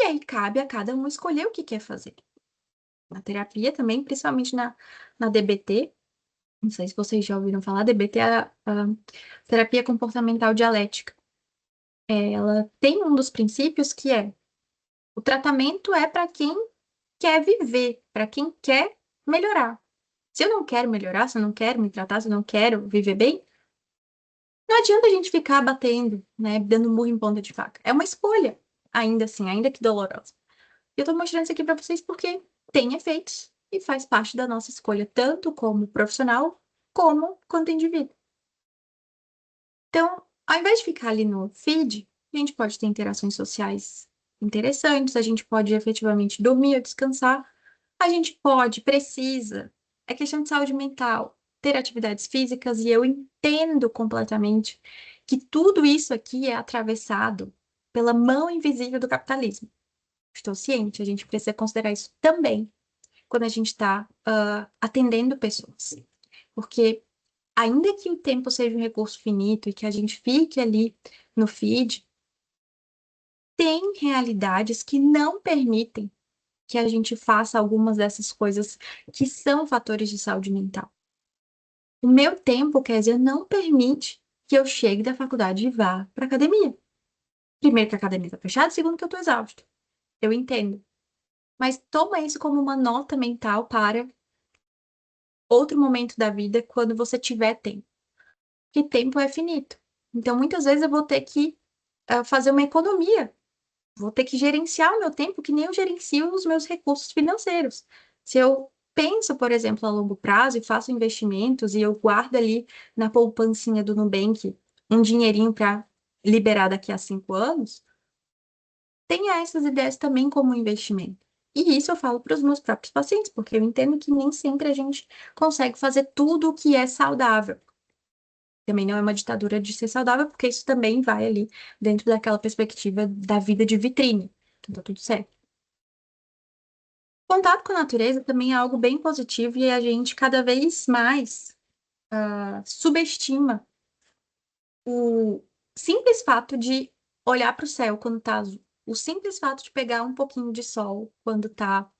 E aí cabe a cada um escolher o que quer fazer. Na terapia também, principalmente na DBT, não sei se vocês já ouviram falar, DBT é a terapia comportamental dialética. Ela tem um dos princípios que é o tratamento é para quem quer viver, para quem quer melhorar. Se eu não quero melhorar, se eu não quero me tratar, se eu não quero viver bem, não adianta a gente ficar batendo, né, dando murro em ponta de faca. É uma escolha, ainda assim, ainda que dolorosa. Eu tô mostrando isso aqui para vocês porque tem efeitos e faz parte da nossa escolha, tanto como profissional, como quanto indivíduo. Então, ao invés de ficar ali no feed, a gente pode ter interações sociais interessantes, a gente pode efetivamente dormir ou descansar, a gente pode, precisa, é questão de saúde mental, ter atividades físicas, e eu entendo completamente que tudo isso aqui é atravessado pela mão invisível do capitalismo. Estou ciente, a gente precisa considerar isso também quando a gente está atendendo pessoas. Porque ainda que o tempo seja um recurso finito e que a gente fique ali no feed, tem realidades que não permitem que a gente faça algumas dessas coisas que são fatores de saúde mental. O meu tempo, quer dizer, não permite que eu chegue da faculdade e vá para academia. Primeiro, que a academia está fechada, segundo, que eu estou exausto. Eu entendo. Mas toma isso como uma nota mental para outro momento da vida quando você tiver tempo. Que tempo é finito. Então, muitas vezes eu vou ter que fazer uma economia. Vou ter que gerenciar o meu tempo que nem eu gerencio os meus recursos financeiros. Se eu penso, por exemplo, a longo prazo e faço investimentos e eu guardo ali na poupancinha do Nubank um dinheirinho para liberar daqui a 5 anos, tenha essas ideias também como investimento. E isso eu falo para os meus próprios pacientes, porque eu entendo que nem sempre a gente consegue fazer tudo o que é saudável. Também não é uma ditadura de ser saudável, porque isso também vai ali dentro daquela perspectiva da vida de vitrine. Então tá tudo certo. Contato com a natureza também é algo bem positivo e a gente cada vez mais subestima o simples fato de olhar para o céu quando tá azul, o simples fato de pegar um pouquinho de sol quando tá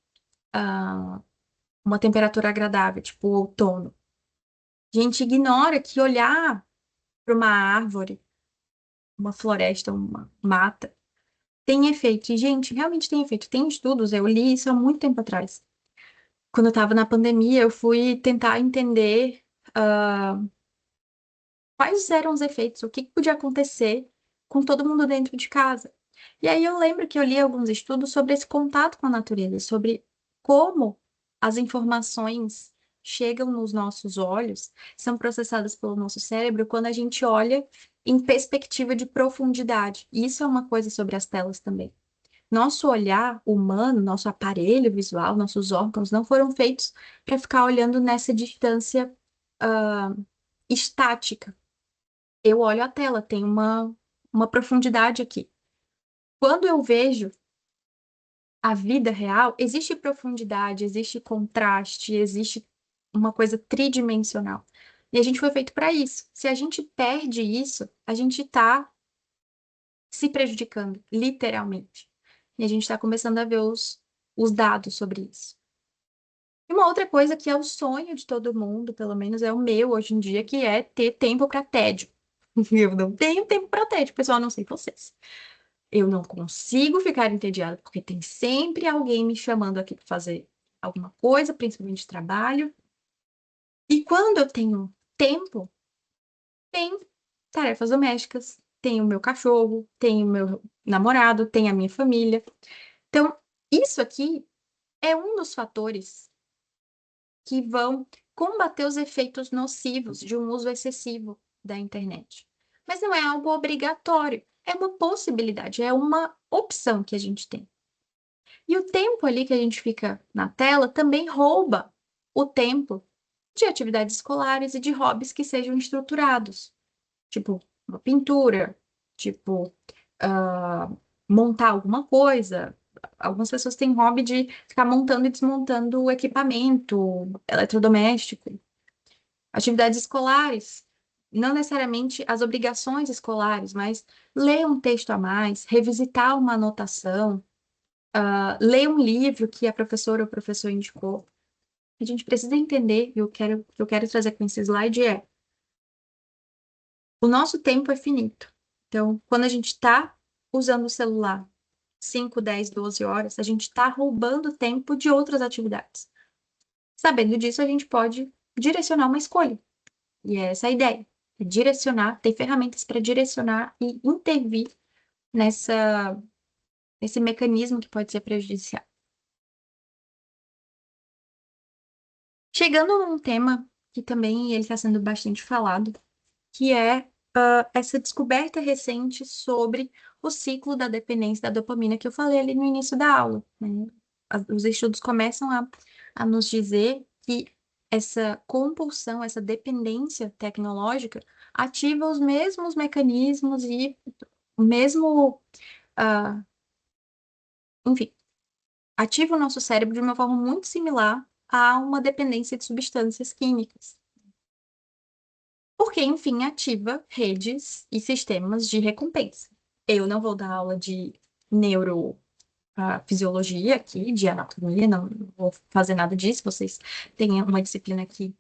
uma temperatura agradável, tipo outono. A gente ignora que olhar para uma árvore, uma floresta, uma mata, tem efeito. E, gente, realmente tem efeito. Tem estudos, eu li isso há muito tempo atrás. Quando eu estava na pandemia, eu fui tentar entender quais eram os efeitos, o que podia acontecer com todo mundo dentro de casa. E aí eu lembro que eu li alguns estudos sobre esse contato com a natureza, sobre como as informações chegam nos nossos olhos, são processadas pelo nosso cérebro quando a gente olha em perspectiva de profundidade. E isso é uma coisa sobre as telas também. Nosso olhar humano, nosso aparelho visual, nossos órgãos não foram feitos para ficar olhando nessa distância estática. Eu olho a tela, tem uma profundidade aqui. Quando eu vejo a vida real, existe profundidade, existe contraste, existe uma coisa tridimensional. E a gente foi feito para isso. Se a gente perde isso, a gente está se prejudicando, literalmente. E a gente está começando a ver os dados sobre isso. E uma outra coisa que é o sonho de todo mundo, pelo menos é o meu hoje em dia, que é ter tempo para tédio. Eu não tenho tempo para tédio, pessoal, não sei vocês. Eu não consigo ficar entediada, porque tem sempre alguém me chamando aqui para fazer alguma coisa, principalmente trabalho. E quando eu tenho tempo, tem tarefas domésticas, tem o meu cachorro, tem o meu namorado, tem a minha família. Então, isso aqui é um dos fatores que vão combater os efeitos nocivos de um uso excessivo da internet. Mas não é algo obrigatório, é uma possibilidade, é uma opção que a gente tem. E o tempo ali que a gente fica na tela também rouba o tempo de atividades escolares e de hobbies que sejam estruturados, tipo uma pintura, tipo ah, montar alguma coisa. Algumas pessoas têm hobby de ficar montando e desmontando o equipamento eletrodoméstico. Atividades escolares, não necessariamente as obrigações escolares, mas ler um texto a mais, revisitar uma anotação, ler um livro que a professora ou o professor indicou. A gente precisa entender, e o que eu quero trazer com esse slide é: o nosso tempo é finito. Então, quando a gente está usando o celular 5, 10, 12 horas, a gente está roubando tempo de outras atividades. Sabendo disso, a gente pode direcionar uma escolha. E é essa a ideia. É direcionar, ter ferramentas para direcionar e intervir nesse mecanismo que pode ser prejudicial. Chegando num tema que também ele está sendo bastante falado, que é essa descoberta recente sobre o ciclo da dependência da dopamina que eu falei ali no início da aula, né? Os estudos começam a nos dizer que essa compulsão, essa dependência tecnológica ativa os mesmos mecanismos e o mesmo, ah, enfim, ativa o nosso cérebro de uma forma muito similar a uma dependência de substâncias químicas. Porque, enfim, ativa redes e sistemas de recompensa. Eu não vou dar aula de neurofisiologia aqui, de anatomia, não vou fazer nada disso. Vocês têm uma disciplina que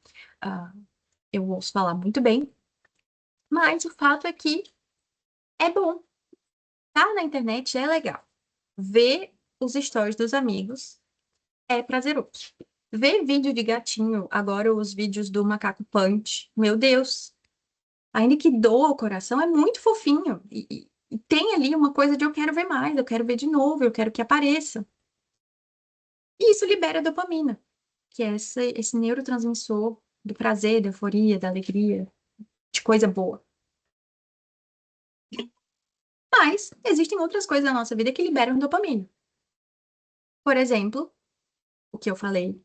eu ouço falar muito bem. Mas o fato é que é bom. Tá na internet é legal. Ver os stories dos amigos é prazeroso. Ver vídeo de gatinho, agora os vídeos do macaco Punch, meu Deus, ainda que doa o coração, é muito fofinho. E tem ali uma coisa de eu quero ver mais, eu quero ver de novo, eu quero que apareça. E isso libera dopamina, que é esse neurotransmissor do prazer, da euforia, da alegria, de coisa boa. Mas existem outras coisas na nossa vida que liberam dopamina. Por exemplo, o que eu falei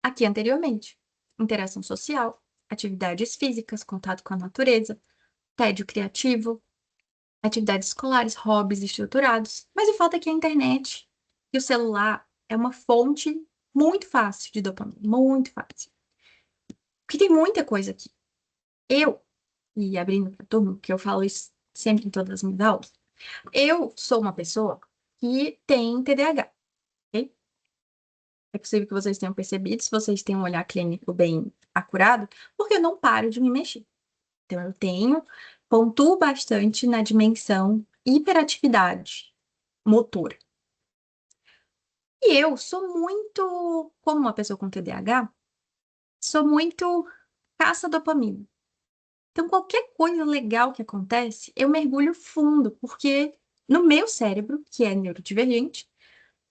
aqui anteriormente: interação social, atividades físicas, contato com a natureza, tédio criativo, atividades escolares, hobbies estruturados. Mas o fato é que a internet e o celular é uma fonte muito fácil de dopamina, muito fácil. Porque tem muita coisa aqui. Eu e abrindo para a turma, porque eu falo isso sempre em todas as minhas aulas, eu sou uma pessoa que tem TDAH, ok? É possível que vocês tenham percebido, se vocês têm um olhar clínico bem acurado, porque eu não paro de me mexer. Então, pontuo bastante na dimensão hiperatividade motora. E eu sou muito, como uma pessoa com TDAH, sou muito caça-dopamina. Então, qualquer coisa legal que acontece, eu mergulho fundo, porque no meu cérebro, que é neurodivergente,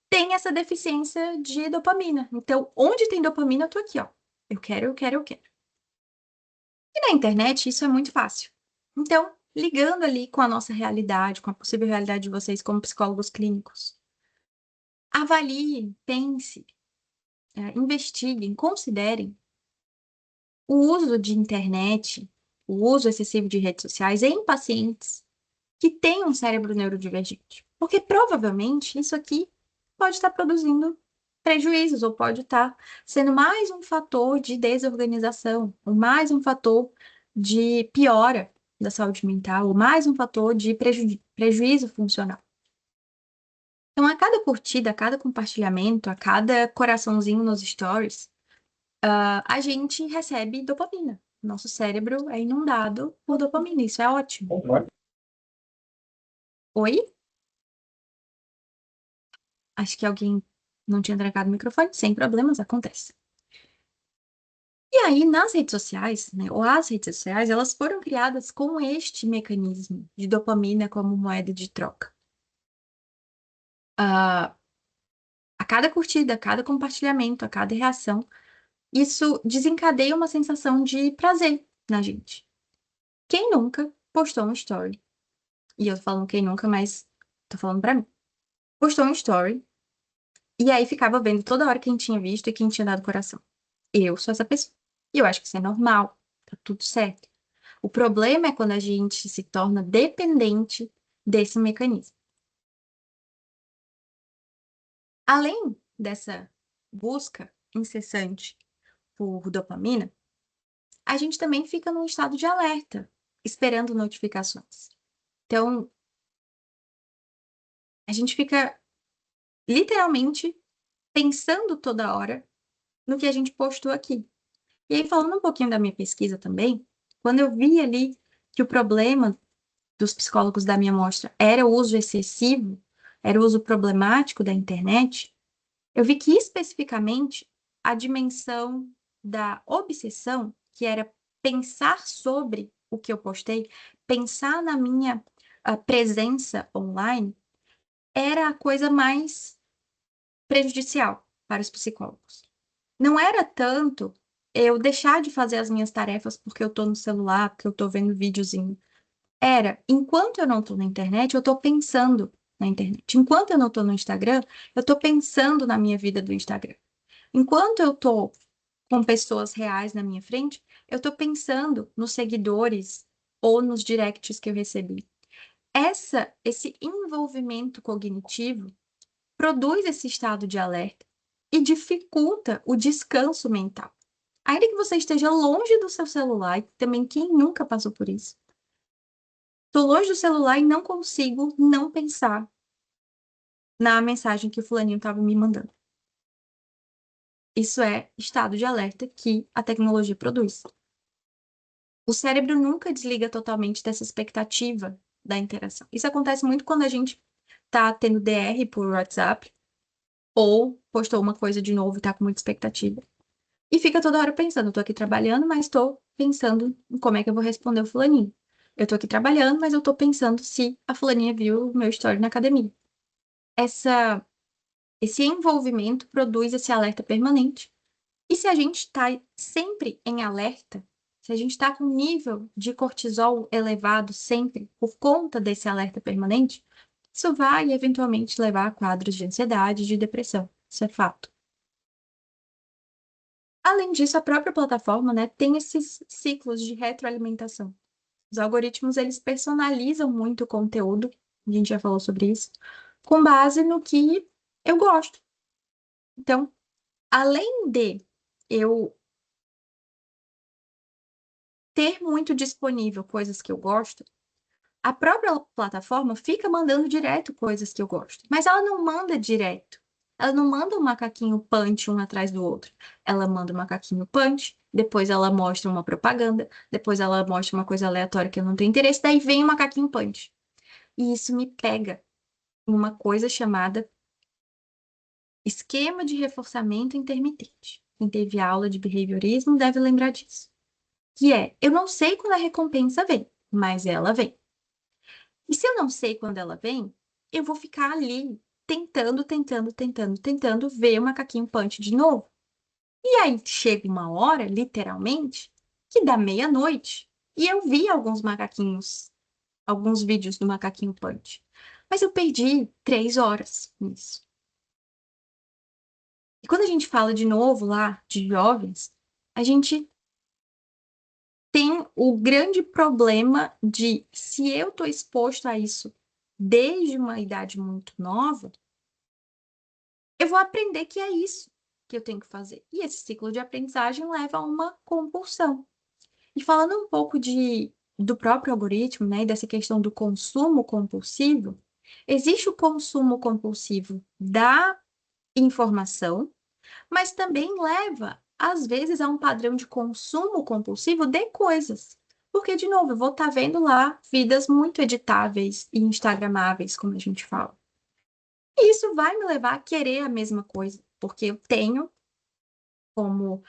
tem essa deficiência de dopamina. Então, onde tem dopamina, eu tô aqui, ó. Eu quero, eu quero, eu quero. E na internet, isso é muito fácil. Então, ligando ali com a nossa realidade, com a possível realidade de vocês como psicólogos clínicos, avaliem, pense, investiguem, considerem o uso de internet, o uso excessivo de redes sociais em pacientes que têm um cérebro neurodivergente. Porque provavelmente isso aqui pode estar produzindo prejuízos ou pode estar sendo mais um fator de desorganização, ou mais um fator de piora da saúde mental, ou mais um fator de prejuízo funcional. Então, a cada curtida, a cada compartilhamento, a cada coraçãozinho nos stories, a gente recebe dopamina. Nosso cérebro é inundado por dopamina. Isso é ótimo. Oi? Acho que alguém não tinha trancado o microfone. Sem problemas, acontece. E aí, nas redes sociais, né, ou as redes sociais, elas foram criadas com este mecanismo de dopamina como moeda de troca. A cada curtida, a cada compartilhamento, a cada reação, isso desencadeia uma sensação de prazer na gente. Quem nunca postou um story? E eu tô falando quem nunca, mas tô falando pra mim. Postou um story e aí ficava vendo toda hora quem tinha visto e quem tinha dado coração. Eu sou essa pessoa. E eu acho que isso é normal, tá tudo certo. O problema é quando a gente se torna dependente desse mecanismo. Além dessa busca incessante por dopamina, a gente também fica num estado de alerta, esperando notificações. Então, a gente fica literalmente pensando toda hora no que a gente postou aqui. E aí, falando um pouquinho da minha pesquisa também, quando eu vi ali que o problema dos psicólogos da minha amostra era o uso excessivo, era o uso problemático da internet, eu vi que especificamente a dimensão da obsessão, que era pensar sobre o que eu postei, pensar na minha presença online, era a coisa mais prejudicial para os psicólogos. Não era tanto eu deixar de fazer as minhas tarefas porque eu estou no celular, porque eu estou vendo videozinho. Era, enquanto eu não estou na internet, eu estou pensando na internet. Enquanto eu não estou no Instagram, eu estou pensando na minha vida do Instagram. Enquanto eu estou com pessoas reais na minha frente, eu estou pensando nos seguidores ou nos directs que eu recebi. Esse envolvimento cognitivo produz esse estado de alerta e dificulta o descanso mental. Ainda que você esteja longe do seu celular, e também quem nunca passou por isso. Estou longe do celular e não consigo não pensar na mensagem que o fulaninho estava me mandando. Isso é estado de alerta que a tecnologia produz. O cérebro nunca desliga totalmente dessa expectativa da interação. Isso acontece muito quando a gente está tendo DR por WhatsApp ou postou uma coisa de novo e está com muita expectativa. E fica toda hora pensando, eu tô aqui trabalhando, mas estou pensando em como é que eu vou responder o fulaninho. Eu tô aqui trabalhando, mas eu tô pensando se a fulaninha viu o meu story na academia. Esse envolvimento produz esse alerta permanente. E se a gente está sempre em alerta, se a gente está com nível de cortisol elevado sempre por conta desse alerta permanente, isso vai eventualmente levar a quadros de ansiedade e de depressão. Isso é fato. Além disso, a própria plataforma, né, tem esses ciclos de retroalimentação. Os algoritmos, eles personalizam muito o conteúdo, a gente já falou sobre isso, com base no que eu gosto. Então, além de eu ter muito disponível coisas que eu gosto, a própria plataforma fica mandando direto coisas que eu gosto. Mas ela não manda direto. Ela não manda um macaquinho punch um atrás do outro. Ela manda um macaquinho punch, depois ela mostra uma propaganda, depois ela mostra uma coisa aleatória que eu não tenho interesse, daí vem o macaquinho punch. E isso me pega em uma coisa chamada esquema de reforçamento intermitente. Quem teve aula de behaviorismo deve lembrar disso. Que é, eu não sei quando a recompensa vem, mas ela vem. E se eu não sei quando ela vem, eu vou ficar ali tentando ver o macaquinho punch de novo. E aí chega uma hora, literalmente, que dá meia-noite. E eu vi alguns macaquinhos, alguns vídeos do macaquinho punch. Mas eu perdi 3 horas nisso. E quando a gente fala de novo lá, de jovens, a gente tem o grande problema de, se eu estou exposto a isso desde uma idade muito nova, eu vou aprender que é isso que eu tenho que fazer. E esse ciclo de aprendizagem leva a uma compulsão. E falando um pouco do próprio algoritmo, né, e dessa questão do consumo compulsivo, existe o consumo compulsivo da informação, mas também leva, às vezes, a um padrão de consumo compulsivo de coisas. Porque, de novo, eu vou estar vendo lá vidas muito editáveis e instagramáveis, como a gente fala. E isso vai me levar a querer a mesma coisa, porque eu tenho como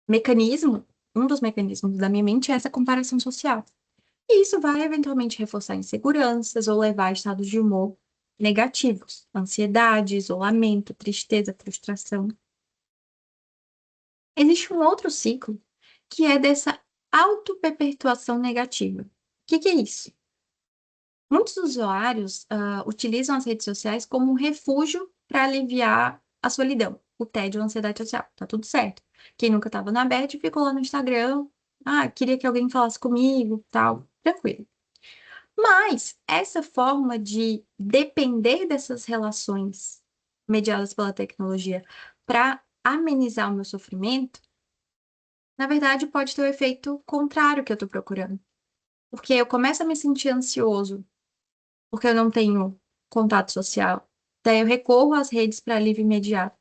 mecanismo, um dos mecanismos da minha mente é essa comparação social. E isso vai eventualmente reforçar inseguranças ou levar a estados de humor negativos, ansiedade, isolamento, tristeza, frustração. Existe um outro ciclo que é dessa auto-perpetuação negativa. O que é isso? Muitos usuários utilizam as redes sociais como um refúgio para aliviar a solidão, o tédio, a ansiedade social. Tá tudo certo. Quem nunca estava na bad ficou lá no Instagram. Ah, queria que alguém falasse comigo, tal. Tranquilo. Mas essa forma de depender dessas relações mediadas pela tecnologia para amenizar o meu sofrimento, na verdade, pode ter o efeito contrário que eu estou procurando. Porque eu começo a me sentir ansioso porque eu não tenho contato social. Daí eu recorro às redes para alívio imediato.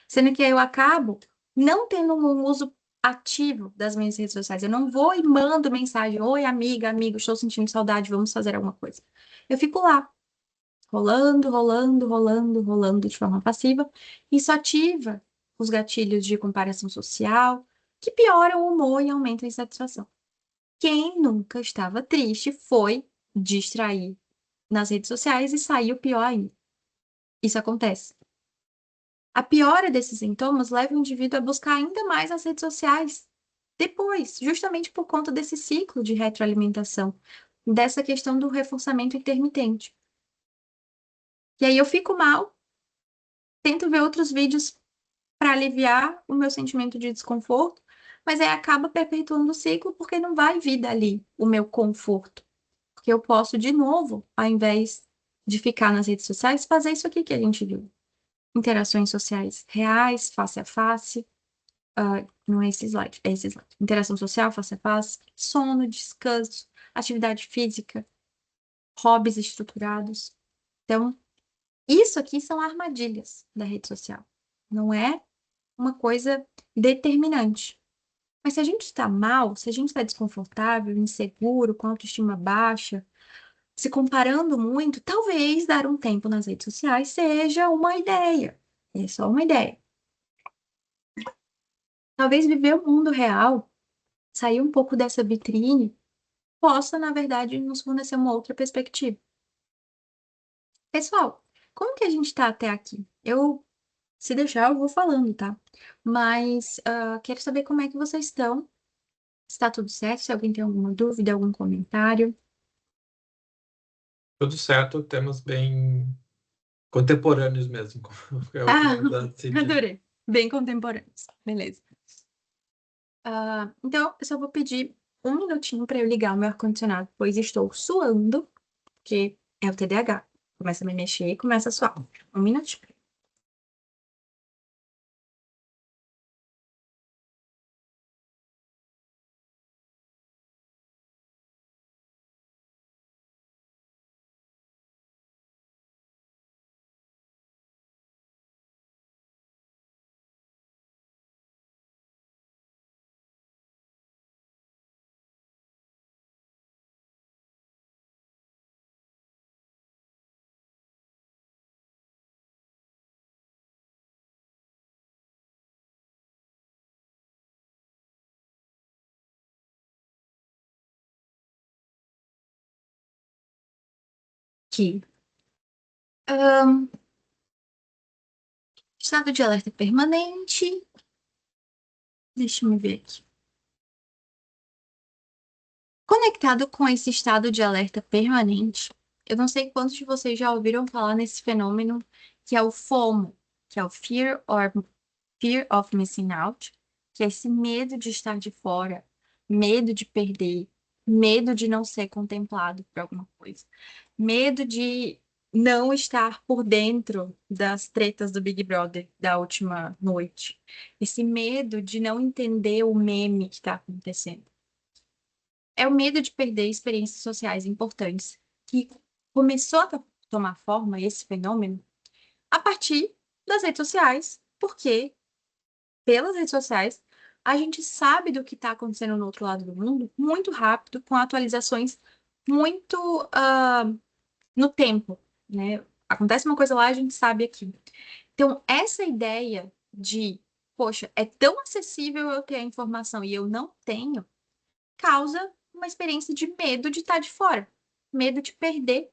Sendo que eu acabo não tendo um uso ativo das minhas redes sociais. Eu não vou e mando mensagem: oi, amiga, amigo, estou sentindo saudade, vamos fazer alguma coisa. Eu fico lá, rolando de forma passiva. Isso ativa os gatilhos de comparação social, que pioram o humor e aumentam a insatisfação. Quem nunca estava triste foi distrair nas redes sociais e saiu pior ainda. Isso acontece. A piora desses sintomas leva o indivíduo a buscar ainda mais as redes sociais depois, justamente por conta desse ciclo de retroalimentação, dessa questão do reforçamento intermitente. E aí eu fico mal, tento ver outros vídeos para aliviar o meu sentimento de desconforto, mas aí acaba perpetuando o ciclo porque não vai vir dali o meu conforto. Porque eu posso, de novo, ao invés de ficar nas redes sociais, fazer isso aqui que a gente viu. Interações sociais reais, face a face. Não é esse slide, é esse slide. Interação social, face a face. Sono, descanso, atividade física, hobbies estruturados. Então, isso aqui são armadilhas da rede social. Não é uma coisa determinante. Mas se a gente está mal, se a gente está desconfortável, inseguro, com autoestima baixa, se comparando muito, talvez dar um tempo nas redes sociais seja uma ideia. É só uma ideia. Talvez viver o mundo real, sair um pouco dessa vitrine, possa, na verdade, nos fornecer uma outra perspectiva. Pessoal, como que a gente está até aqui? Se deixar, eu vou falando, tá? Mas quero saber como é que vocês estão. Se está tudo certo, se alguém tem alguma dúvida, algum comentário. Tudo certo, temas bem contemporâneos mesmo. É o que Ah, mais dá sentido. adorei. Bem contemporâneos. Beleza. Então, eu só vou pedir um minutinho para eu ligar o meu ar-condicionado, pois estou suando, porque é o TDAH. Começa a me mexer e começa a suar. Um minutinho. aqui. Estado de alerta permanente. Deixa eu ver aqui. Conectado com esse estado de alerta permanente, eu não sei quantos de vocês já ouviram falar nesse fenômeno que é o FOMO, que é o Fear of Missing Out, que é esse medo de estar de fora, medo de perder, medo de não ser contemplado por alguma coisa, medo de não estar por dentro das tretas do Big Brother da última noite, esse medo de não entender o meme que está acontecendo. É o medo de perder experiências sociais importantes que começou a tomar forma, esse fenômeno, a partir das redes sociais, porque pelas redes sociais a gente sabe do que está acontecendo no outro lado do mundo muito rápido, com atualizações muito no tempo, né? Acontece uma coisa lá, a gente sabe aqui. Então, essa ideia de, poxa, é tão acessível eu ter a informação e eu não tenho, causa uma experiência de medo de estar de fora, medo de perder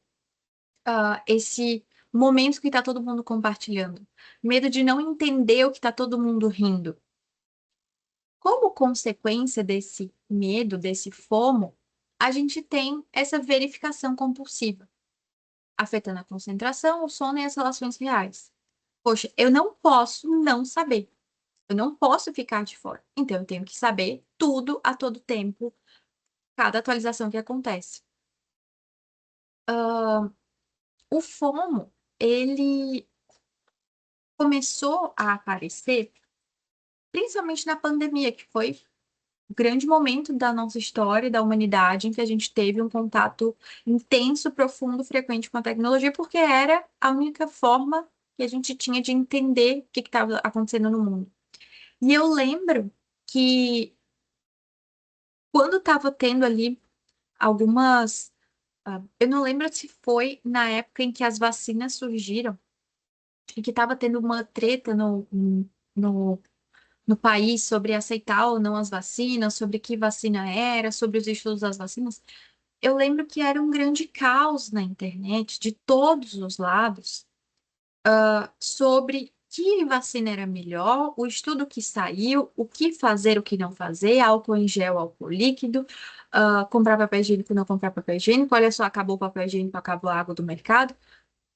esse momento que está todo mundo compartilhando, medo de não entender o que está todo mundo rindo. Como consequência desse medo, desse FOMO, a gente tem essa verificação compulsiva, afetando a concentração, o sono e as relações reais. Poxa, eu não posso não saber. Eu não posso ficar de fora. Então, eu tenho que saber tudo a todo tempo, cada atualização que acontece. O FOMO, ele começou a aparecer principalmente na pandemia, que foi o grande momento da nossa história, da humanidade, em que a gente teve um contato intenso, profundo, frequente com a tecnologia, porque era a única forma que a gente tinha de entender o que estava acontecendo no mundo. E eu lembro que quando estava tendo ali algumas. Eu não lembro se foi na época em que as vacinas surgiram, e que estava tendo uma treta no, no país sobre aceitar ou não as vacinas, sobre que vacina era, sobre os estudos das vacinas. Eu lembro que era um grande caos na internet, de todos os lados, sobre que vacina era melhor, o estudo que saiu, o que fazer, o que não fazer, álcool em gel, álcool líquido, comprar papel higiênico, não comprar papel higiênico, olha só, acabou o papel higiênico, acabou a água do mercado.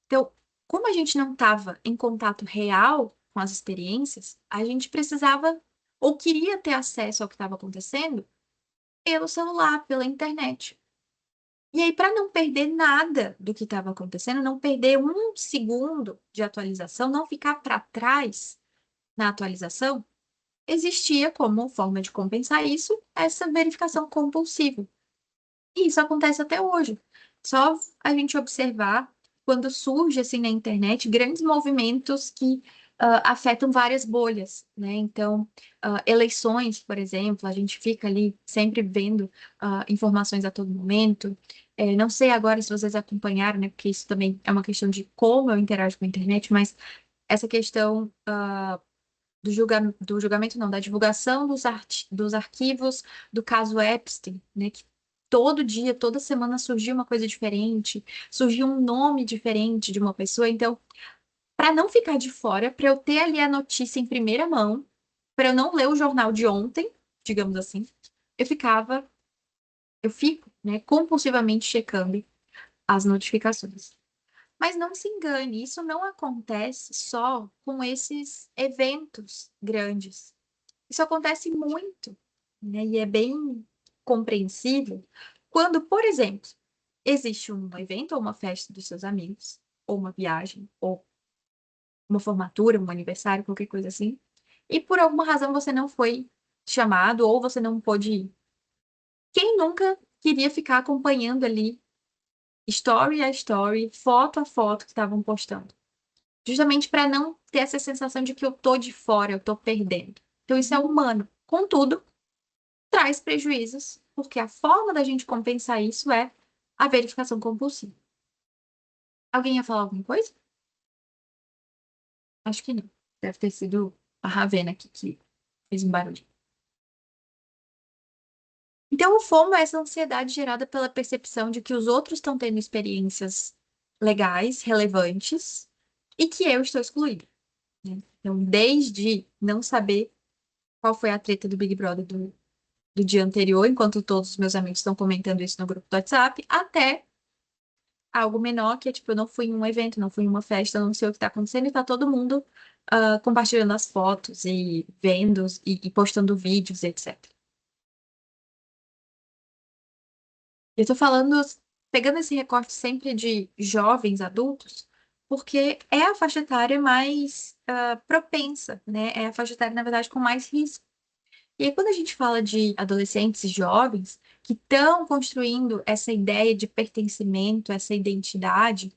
Então, como a gente não estava em contato real com as experiências, a gente precisava ou queria ter acesso ao que estava acontecendo pelo celular, pela internet. E aí, para não perder nada do que estava acontecendo, não perder um segundo de atualização, não ficar para trás na atualização, existia como forma de compensar isso essa verificação compulsiva. E isso acontece até hoje. Só a gente observar quando surge assim na internet grandes movimentos que afetam várias bolhas, né? Então, eleições, por exemplo, a gente fica ali sempre vendo informações a todo momento. Não sei agora se vocês acompanharam, né? Porque isso também é uma questão de como eu interajo com a internet, mas essa questão do julgamento, não, da divulgação dos arquivos do caso Epstein, né? Que todo dia, toda semana surgia uma coisa diferente, surgia um nome diferente de uma pessoa. Então, para não ficar de fora, para eu ter ali a notícia em primeira mão, para eu não ler o jornal de ontem, digamos assim, eu ficava, eu fico, né, compulsivamente checando as notificações. Mas não se engane, isso não acontece só com esses eventos grandes. Isso acontece muito, né? E é bem compreensível quando, por exemplo, existe um evento ou uma festa dos seus amigos, ou uma viagem, ou uma formatura, um aniversário, qualquer coisa assim, e por alguma razão você não foi chamado ou você não pôde ir. Quem nunca queria ficar acompanhando ali, story a story, foto a foto que estavam postando? Justamente para não ter essa sensação de que eu tô de fora, eu tô perdendo. Então, isso é humano. Contudo, traz prejuízos, porque a forma da gente compensar isso é a verificação compulsiva. Alguém ia falar alguma coisa? Acho que não. Deve ter sido a Ravena aqui que fez um barulho. Então, o FOMO é essa ansiedade gerada pela percepção de que os outros estão tendo experiências legais, relevantes, e que eu estou excluída, né? Então, desde não saber qual foi a treta do Big Brother do dia anterior, enquanto todos os meus amigos estão comentando isso no grupo do WhatsApp, até algo menor, que é tipo, eu não fui em um evento, não fui em uma festa, não sei o que está acontecendo, e tá todo mundo compartilhando as fotos e vendo e postando vídeos, etc. Eu tô falando, pegando esse recorte sempre de jovens adultos, porque é a faixa etária mais propensa, né? É a faixa etária, na verdade, com mais risco. E aí, quando a gente fala de adolescentes e jovens que estão construindo essa ideia de pertencimento, essa identidade,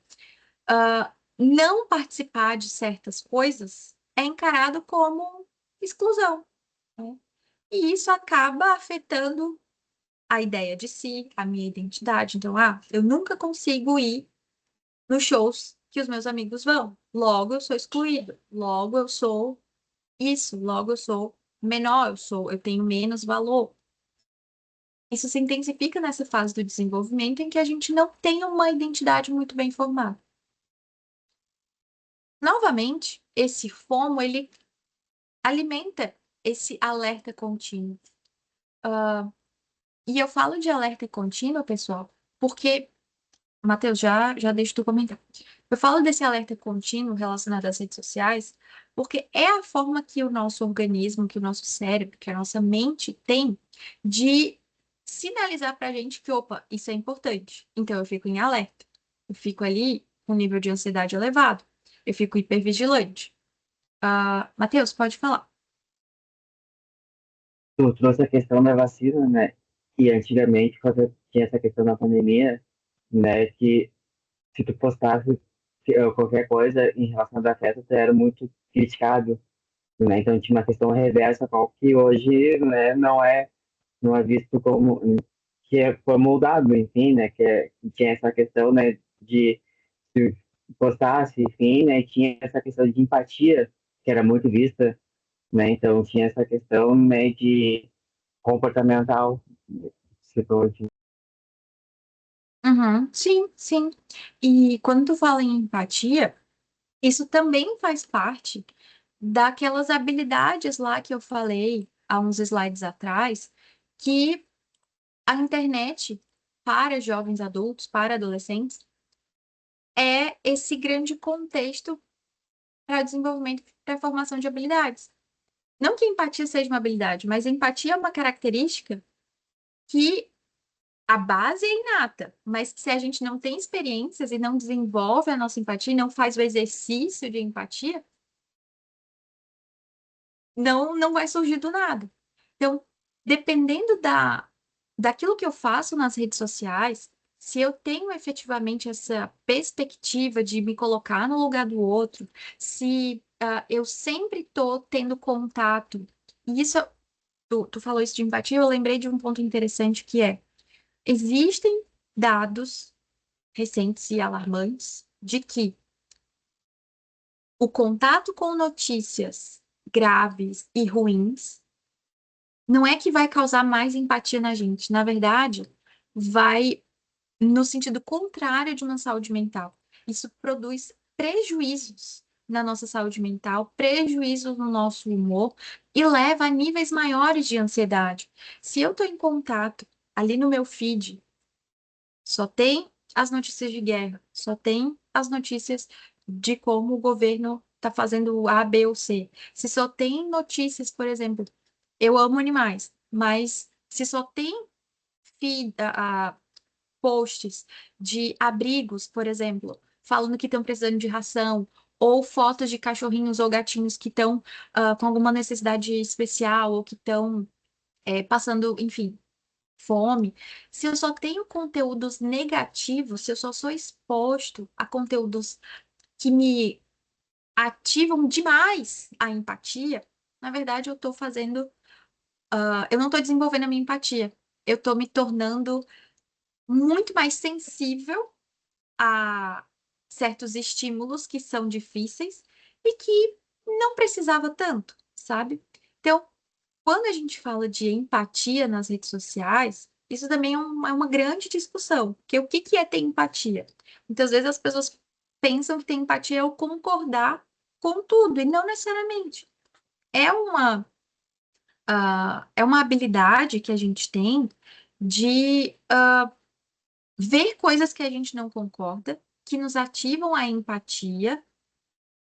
não participar de certas coisas é encarado como exclusão, né? E isso acaba afetando a ideia de si, a minha identidade. Então, eu nunca consigo ir nos shows que os meus amigos vão. Logo, eu sou excluído. Logo, eu sou isso. Logo, eu sou menor. Eu tenho menos valor. Isso se intensifica nessa fase do desenvolvimento em que a gente não tem uma identidade muito bem formada. Novamente, esse FOMO, ele alimenta esse alerta contínuo. E eu falo de alerta contínuo, pessoal, porque, Matheus, já deixo tu comentar. Eu falo desse alerta contínuo relacionado às redes sociais, porque é a forma que o nosso organismo, que o nosso cérebro, que a nossa mente tem de sinalizar pra gente que, opa, isso é importante. Então eu fico em alerta. Eu fico ali com nível de ansiedade elevado. Eu fico hipervigilante. Matheus, pode falar. Tu trouxe a questão da vacina, né? E antigamente, quando tinha essa questão da pandemia, né? Que se tu postasse qualquer coisa em relação à afeta, tu era muito criticado, né? Então tinha uma questão reversa, qual que hoje, né, não é visto como foi moldado, enfim, né? Que tinha essa questão, né, de se postasse, enfim, né? Tinha essa questão de empatia que era muito vista, né? Então tinha essa questão, né, de comportamental, se pode. Uhum, sim, sim. E quando tu fala em empatia, isso também faz parte daquelas habilidades lá que eu falei há uns slides atrás, que a internet, para jovens adultos, para adolescentes, é esse grande contexto para desenvolvimento, para formação de habilidades. Não que empatia seja uma habilidade, mas empatia é uma característica que a base é inata, mas que se a gente não tem experiências e não desenvolve a nossa empatia, e não faz o exercício de empatia, não vai surgir do nada. Então, dependendo daquilo que eu faço nas redes sociais, se eu tenho efetivamente essa perspectiva de me colocar no lugar do outro, se eu sempre estou tendo contato, e isso, tu falou isso de empatia, eu lembrei de um ponto interessante que é, existem dados recentes e alarmantes de que o contato com notícias graves e ruins não é que vai causar mais empatia na gente, na verdade, vai no sentido contrário de uma saúde mental. Isso produz prejuízos na nossa saúde mental, prejuízos no nosso humor e leva a níveis maiores de ansiedade. Se eu estou em contato ali no meu feed, só tem as notícias de guerra, só tem as notícias de como o governo está fazendo A, B ou C. Se só tem notícias, por exemplo, eu amo animais, mas se só tem feed, posts de abrigos, por exemplo, falando que estão precisando de ração, ou fotos de cachorrinhos ou gatinhos que estão com alguma necessidade especial, ou que estão passando, enfim, fome. Se eu só tenho conteúdos negativos, se eu só sou exposto a conteúdos que me ativam demais a empatia, na verdade eu estou fazendo, eu não estou desenvolvendo a minha empatia. Eu estou me tornando muito mais sensível a certos estímulos que são difíceis e que não precisava tanto, sabe? Então, quando a gente fala de empatia nas redes sociais, Isso também é uma grande discussão, porque o que é ter empatia? Muitas vezes as pessoas pensam que ter empatia é o concordar com tudo, e não necessariamente. É é uma habilidade que a gente tem de ver coisas que a gente não concorda, que nos ativam a empatia,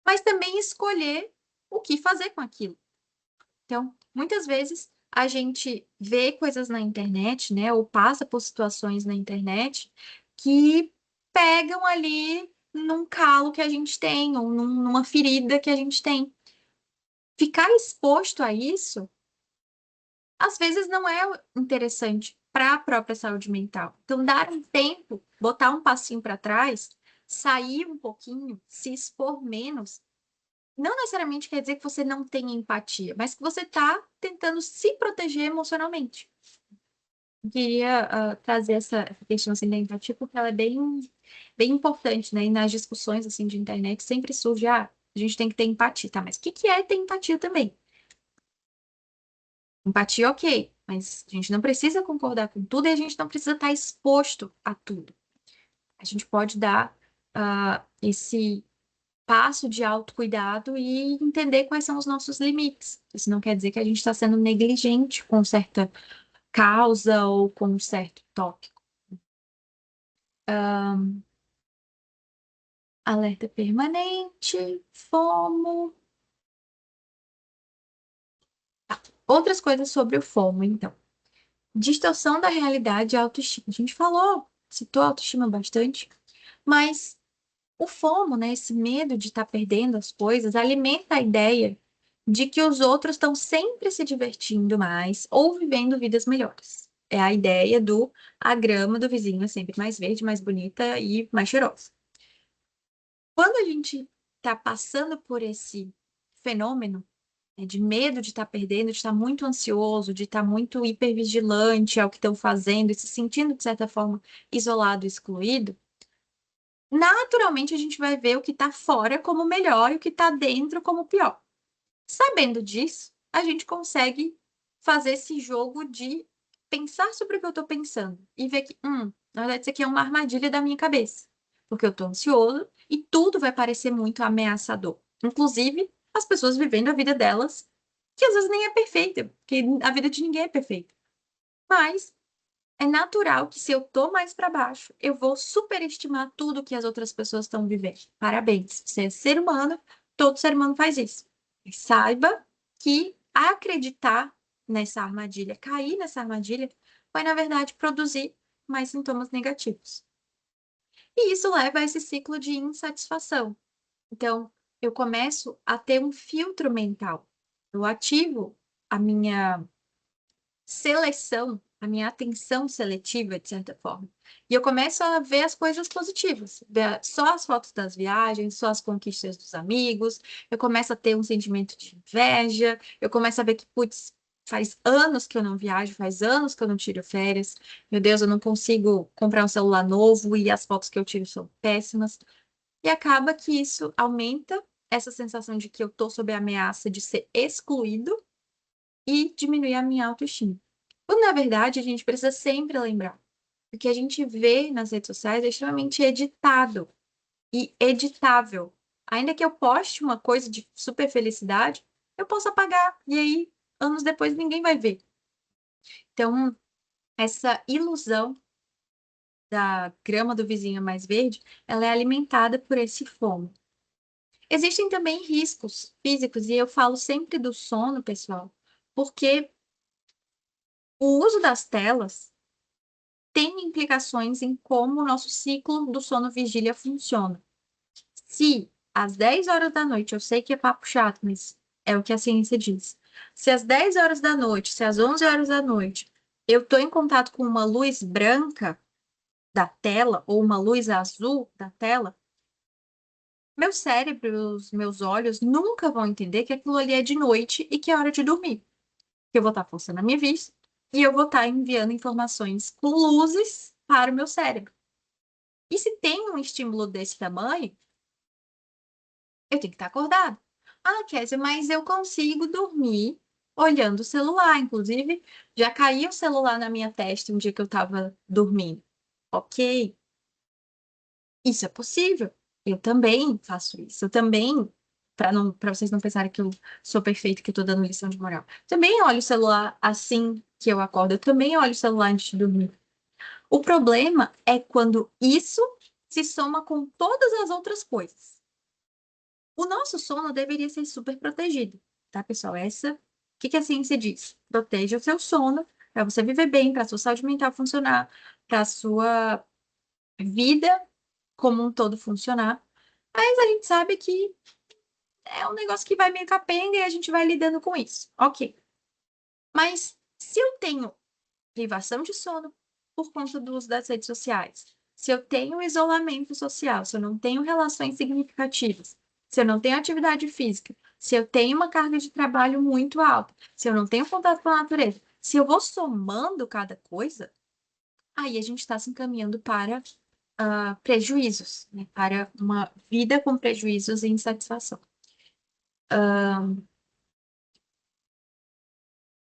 mas também escolher o que fazer com aquilo. Então, muitas vezes a gente vê coisas na internet, né, ou passa por situações na internet que pegam ali num calo que a gente tem, ou numa ferida que a gente tem. Ficar exposto a isso, às vezes não é interessante para a própria saúde mental. Então, dar um tempo, botar um passinho para trás, sair um pouquinho, se expor menos, não necessariamente quer dizer que você não tem empatia, mas que você está tentando se proteger emocionalmente. Eu queria trazer essa questão assim, da empatia, porque ela é bem importante, né? E nas discussões assim, de internet sempre surge, a gente tem que ter empatia, tá? Mas o que é ter empatia também? Empatia, ok, mas a gente não precisa concordar com tudo e a gente não precisa estar exposto a tudo. A gente pode dar esse passo de autocuidado e entender quais são os nossos limites. Isso não quer dizer que a gente está sendo negligente com certa causa ou com um certo tópico. Alerta permanente, FOMO. Outras coisas sobre o FOMO, então. Distorção da realidade e autoestima. A gente citou autoestima bastante, mas o FOMO, né, esse medo de estar perdendo as coisas, alimenta a ideia de que os outros estão sempre se divertindo mais ou vivendo vidas melhores. É a ideia do a grama do vizinho é sempre mais verde, mais bonita e mais cheirosa. Quando a gente está passando por esse fenômeno, né, de medo de estar perdendo, de estar muito ansioso, de estar muito hipervigilante ao que estão fazendo e se sentindo, de certa forma, isolado, excluído, naturalmente a gente vai ver o que está fora como melhor e o que está dentro como pior. Sabendo disso, a gente consegue fazer esse jogo de pensar sobre o que eu estou pensando e ver que, na verdade, isso aqui é uma armadilha da minha cabeça, porque eu estou ansioso e tudo vai parecer muito ameaçador. Inclusive, as pessoas vivendo a vida delas, que às vezes nem é perfeita, porque a vida de ninguém é perfeita. Mas é natural que se eu tô mais para baixo, eu vou superestimar tudo que as outras pessoas estão vivendo. Parabéns, você é ser humano, todo ser humano faz isso. E saiba que acreditar nessa armadilha, cair nessa armadilha, vai, na verdade, produzir mais sintomas negativos. E isso leva a esse ciclo de insatisfação. Então, eu começo a ter um filtro mental. Eu ativo a minha seleção, a minha atenção seletiva, de certa forma. E eu começo a ver as coisas positivas, ver só as fotos das viagens, só as conquistas dos amigos, eu começo a ter um sentimento de inveja, eu começo a ver que, putz, faz anos que eu não viajo, faz anos que eu não tiro férias, meu Deus, eu não consigo comprar um celular novo e as fotos que eu tiro são péssimas. E acaba que isso aumenta essa sensação de que eu estou sob a ameaça de ser excluído e diminuir a minha autoestima. Quando, na verdade, a gente precisa sempre lembrar. O que a gente vê nas redes sociais é extremamente editado e editável. Ainda que eu poste uma coisa de super felicidade, eu posso apagar. E aí, anos depois, ninguém vai ver. Então, essa ilusão da grama do vizinho mais verde, ela é alimentada por esse FOMO. Existem também riscos físicos, e eu falo sempre do sono, pessoal, porque o uso das telas tem implicações em como o nosso ciclo do sono-vigília funciona. Se às 10 horas da noite, eu sei que é papo chato, mas é o que a ciência diz. Se às 10 horas da noite, se às 11 horas da noite, eu estou em contato com uma luz branca da tela ou uma luz azul da tela, meu cérebro, os meus olhos nunca vão entender que aquilo ali é de noite e que é hora de dormir. Que eu vou estar forçando a minha vista e eu vou estar enviando informações com luzes para o meu cérebro. E se tem um estímulo desse tamanho, eu tenho que estar acordado. Ah, Kézia, mas eu consigo dormir olhando o celular. Inclusive, já caiu o celular na minha testa um dia que eu estava dormindo. Ok, isso é possível. Eu também faço isso. Eu também, para vocês não pensarem que eu sou perfeita, que eu estou dando lição de moral. Também olho o celular assim que eu acordo. Eu também olho o celular antes de dormir. O problema é quando isso se soma com todas as outras coisas. O nosso sono deveria ser super protegido, tá, pessoal? O que a ciência diz? Proteja o seu sono para você viver bem, para a sua saúde mental funcionar, para a sua vida como um todo funcionar. Mas a gente sabe que é um negócio que vai meio capenga e a gente vai lidando com isso. Ok. Mas se eu tenho privação de sono por conta do uso das redes sociais, se eu tenho isolamento social, se eu não tenho relações significativas, se eu não tenho atividade física, se eu tenho uma carga de trabalho muito alta, se eu não tenho contato com a natureza, se eu vou somando cada coisa, aí a gente está se encaminhando para prejuízos, né? Para uma vida com prejuízos e insatisfação.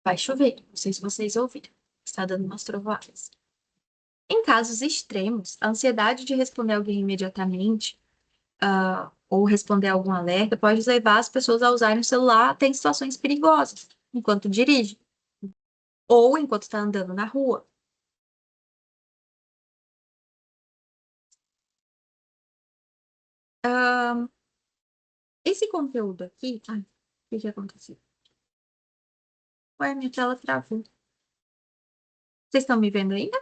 Vai chover, não sei se vocês ouviram, está dando umas trovoadas. Em casos extremos, a ansiedade de responder alguém imediatamente, ou responder algum alerta, pode levar as pessoas a usarem o celular até em situações perigosas, enquanto dirige, ou enquanto está andando na rua. Esse conteúdo aqui. Ai, o que aconteceu? Ué, minha tela travou. Vocês estão me vendo ainda?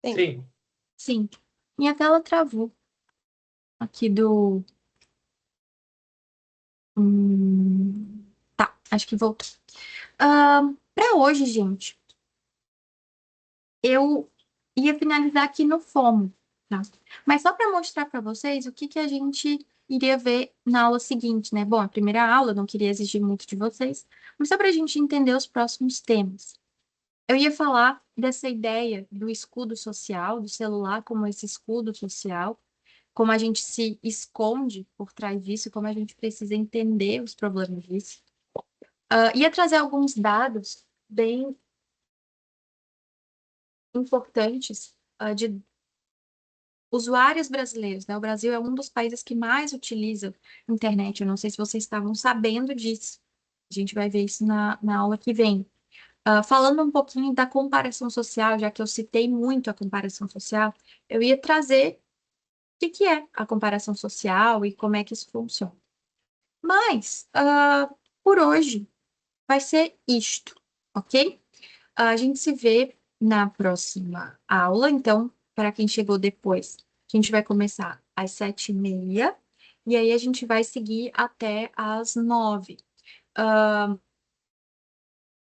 Sim. Sim. Minha tela travou. Aqui do. Tá, acho que voltou. Para hoje, gente, eu ia finalizar aqui no FOMO, tá? Mas só para mostrar para vocês o que a gente iria ver na aula seguinte, né? Bom, a primeira aula, eu não queria exigir muito de vocês, mas só para a gente entender os próximos temas. Eu ia falar dessa ideia do escudo social, do celular como esse escudo social, como a gente se esconde por trás disso, como a gente precisa entender os problemas disso. Ia trazer alguns dados bem importantes de usuários brasileiros, né? O Brasil é um dos países que mais utiliza internet. Eu não sei se vocês estavam sabendo disso. A gente vai ver isso na aula que vem. Falando um pouquinho da comparação social, já que eu citei muito a comparação social, eu ia trazer o que é a comparação social e como é que isso funciona. Mas, por hoje, vai ser isto, ok? A gente se vê na próxima aula. Então, para quem chegou depois, a gente vai começar às 7h30 e aí a gente vai seguir até às 9h.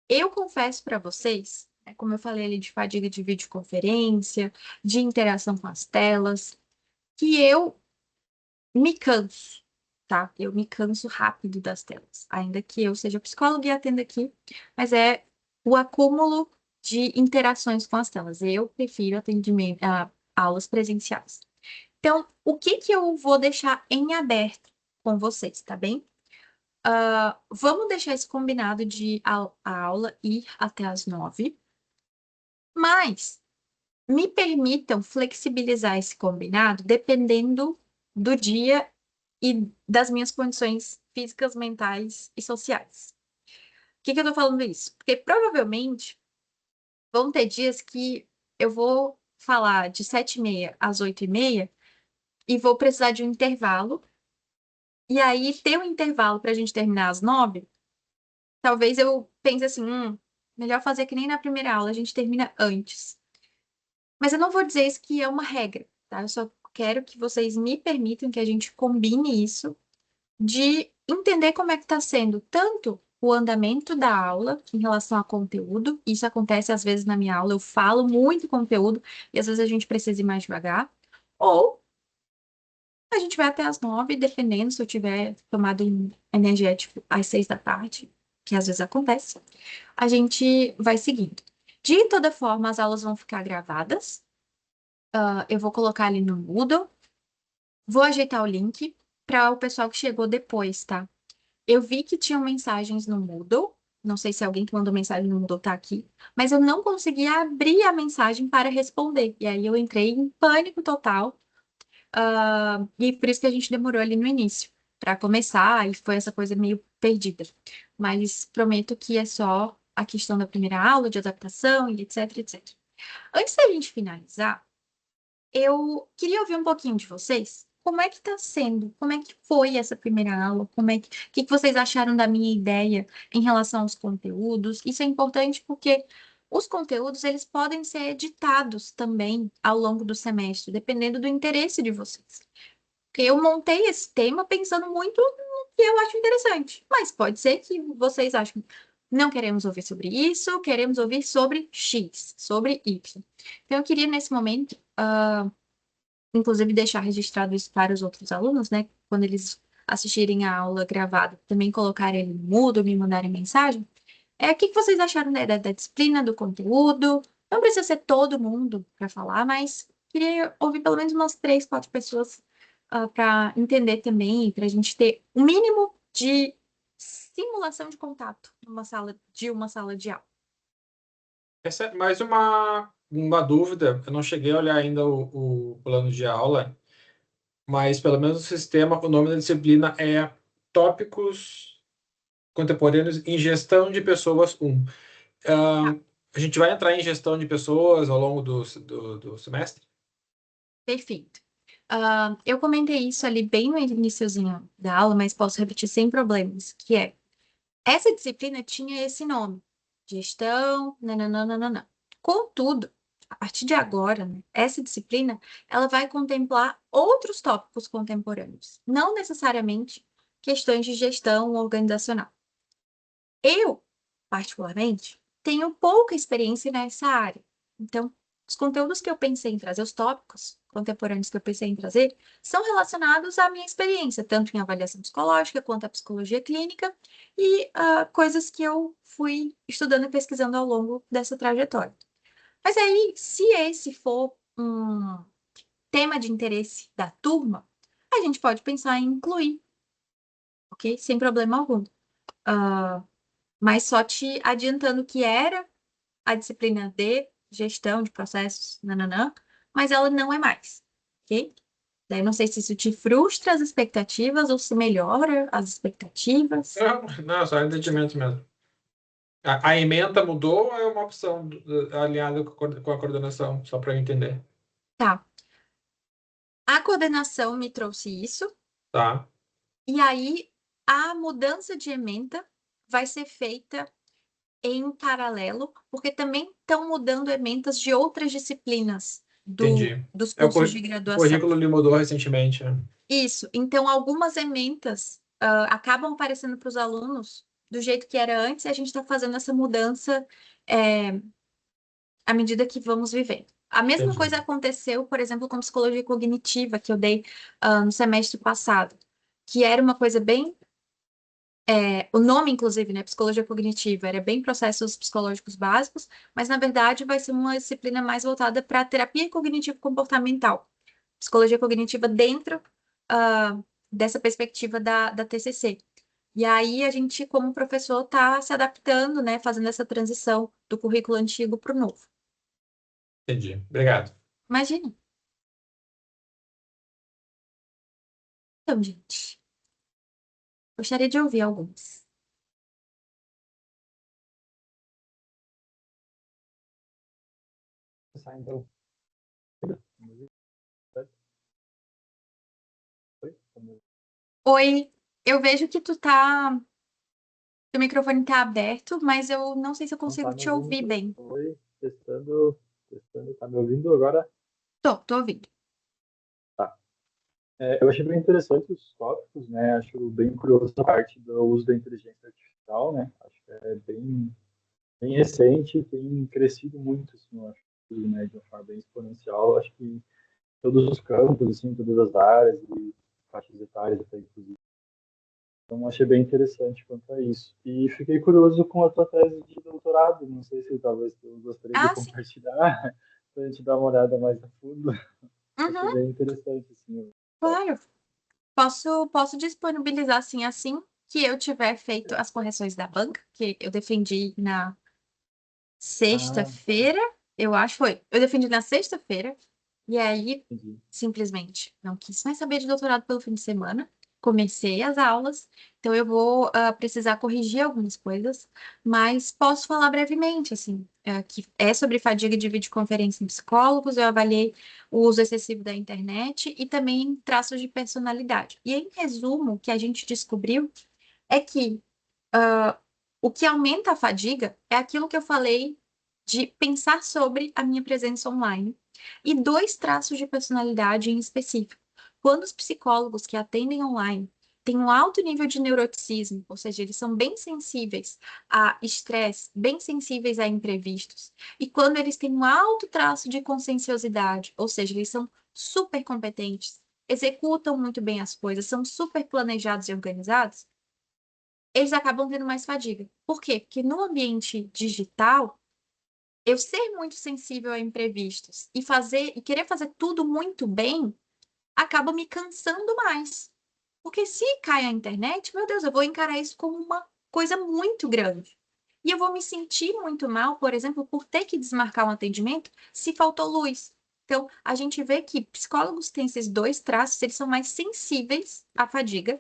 Eu confesso para vocês, né, como eu falei ali de fadiga de videoconferência, de interação com as telas, que eu me canso, tá? Eu me canso rápido das telas, ainda que eu seja psicóloga e atenda aqui, mas é o acúmulo de interações com as telas. Eu prefiro atendimento, aulas presenciais. Então, o que eu vou deixar em aberto com vocês, tá bem? Vamos deixar esse combinado de a aula ir até às 9h, mas me permitam flexibilizar esse combinado dependendo do dia e das minhas condições físicas, mentais e sociais. Por que eu tô falando isso? Porque provavelmente vão ter dias que eu vou falar de 7h30 às 8h30 e vou precisar de um intervalo. E aí, ter um intervalo para a gente terminar às 9h, talvez eu pense assim, melhor fazer que nem na primeira aula, a gente termina antes. Mas eu não vou dizer isso que é uma regra, tá? Eu só quero que vocês me permitam que a gente combine isso de entender como é que está sendo tanto o andamento da aula em relação a conteúdo. Isso acontece às vezes na minha aula, eu falo muito conteúdo e às vezes a gente precisa ir mais devagar. Ou a gente vai até às 9h, dependendo se eu tiver tomado um energético às 6h da tarde, que às vezes acontece, a gente vai seguindo. De toda forma, as aulas vão ficar gravadas. Eu vou colocar ali no Moodle. Vou ajeitar o link para o pessoal que chegou depois, tá? Eu vi que tinham mensagens no Moodle. Não sei se alguém que mandou mensagem no Moodle está aqui, mas eu não conseguia abrir a mensagem para responder. E aí eu entrei em pânico total. E por isso que a gente demorou ali no início para começar, e foi essa coisa meio perdida. Mas prometo que é só a questão da primeira aula, de adaptação e etc, etc. Antes da gente finalizar, eu queria ouvir um pouquinho de vocês. Como é que está sendo? Como é que foi essa primeira aula? O que vocês acharam da minha ideia em relação aos conteúdos? Isso é importante porque os conteúdos eles podem ser editados também ao longo do semestre, dependendo do interesse de vocês. Porque eu montei esse tema pensando muito no que eu acho interessante. Mas pode ser que vocês achem, não queremos ouvir sobre isso, queremos ouvir sobre X, sobre Y. Então, eu queria, nesse momento, inclusive, deixar registrado isso para os outros alunos, né? Quando eles assistirem a aula gravada, também colocarem ele no Moodle, me mandarem mensagem. O que vocês acharam da disciplina, do conteúdo? Não precisa ser todo mundo para falar, mas queria ouvir pelo menos umas 3, 4 pessoas para entender também, para a gente ter o mínimo de simulação de contato numa sala de aula. Essa é mais uma dúvida. Eu não cheguei a olhar ainda o plano de aula, mas pelo menos o sistema, o nome da disciplina é Tópicos Contemporâneos em Gestão de Pessoas 1. A gente vai entrar em gestão de pessoas ao longo do semestre? Perfeito. Eu comentei isso ali bem no iniciozinho da aula, mas posso repetir sem problemas, que é, essa disciplina tinha esse nome, gestão, nananana. Contudo, a partir de agora, né, essa disciplina, ela vai contemplar outros tópicos contemporâneos, não necessariamente questões de gestão organizacional. Eu, particularmente, tenho pouca experiência nessa área. Então, os conteúdos que eu pensei em trazer, os tópicos contemporâneos que eu pensei em trazer, são relacionados à minha experiência, tanto em avaliação psicológica quanto à psicologia clínica e coisas que eu fui estudando e pesquisando ao longo dessa trajetória. Mas aí, se esse for um tema de interesse da turma, a gente pode pensar em incluir, ok? Sem problema algum. Mas só te adiantando que era a disciplina de gestão de processos, nananã, mas ela não é mais, ok? Daí não sei se isso te frustra as expectativas ou se melhora as expectativas. Não, só entendimento mesmo. A ementa mudou ou é uma opção alinhada com a coordenação, só para eu entender? Tá. A coordenação me trouxe isso, Tá, e aí a mudança de ementa vai ser feita em paralelo, porque também estão mudando ementas de outras disciplinas entendi. dos É o cursos de graduação. currículo lhe mudou recentemente, né? Isso. Então, algumas ementas acabam aparecendo para os alunos do jeito que era antes, e a gente está fazendo essa mudança à medida que vamos vivendo. A mesma Entendi. coisa aconteceu, por exemplo, com psicologia cognitiva, que eu dei no semestre passado, que era uma coisa bem. O nome, inclusive, né, psicologia cognitiva, era bem processos psicológicos básicos, mas na verdade vai ser uma disciplina mais voltada para terapia cognitivo-comportamental. Psicologia cognitiva dentro dessa perspectiva da TCC. E aí a gente, como professor, está se adaptando, né, fazendo essa transição do currículo antigo para o novo. Entendi. Obrigado. Imagina. Então, gente, gostaria de ouvir alguns. Então. Oi, eu vejo que teu microfone está aberto, mas eu não sei se eu Não consigo tá me te ouvir ouvindo? bem. Oi, testando, testando. Tá me ouvindo agora? Tô ouvindo. Tá. Eu achei bem interessante os tópicos, né? Acho bem curioso a parte do uso da inteligência artificial, né? Acho que é bem recente, tem crescido muito, assim, eu acho, né? De uma forma bem exponencial. Acho que todos os campos, assim, todas as áreas e faixas etárias, até inclusive. Então, achei bem interessante quanto a isso. E fiquei curioso com a tua tese de doutorado. Não sei se talvez tu gostaria de Ah, sim. compartilhar, para a gente dar uma olhada mais a fundo. Achei Uhum, bem interessante, assim. claro. Posso disponibilizar assim que eu tiver feito as correções da banca, que eu defendi na sexta-feira, eu acho, foi. Eu defendi na sexta-feira, e aí, Entendi. simplesmente, não quis mais saber de doutorado pelo fim de semana. Comecei as aulas, então eu vou precisar corrigir algumas coisas, mas posso falar brevemente, assim, que é sobre fadiga de videoconferência em psicólogos, eu avaliei o uso excessivo da internet e também traços de personalidade. E em resumo, o que a gente descobriu é que o que aumenta a fadiga é aquilo que eu falei de pensar sobre a minha presença online e dois traços de personalidade em específico. Quando os psicólogos que atendem online têm um alto nível de neuroticismo, ou seja, eles são bem sensíveis a estresse, bem sensíveis a imprevistos, e quando eles têm um alto traço de conscienciosidade, ou seja, eles são super competentes, executam muito bem as coisas, são super planejados e organizados, eles acabam tendo mais fadiga. Por quê? Porque no ambiente digital, eu ser muito sensível a imprevistos e querer fazer tudo muito bem, acaba me cansando mais. Porque se cai a internet, meu Deus, eu vou encarar isso como uma coisa muito grande. E eu vou me sentir muito mal, por exemplo, por ter que desmarcar um atendimento se faltou luz. Então, a gente vê que psicólogos têm esses dois traços, eles são mais sensíveis à fadiga.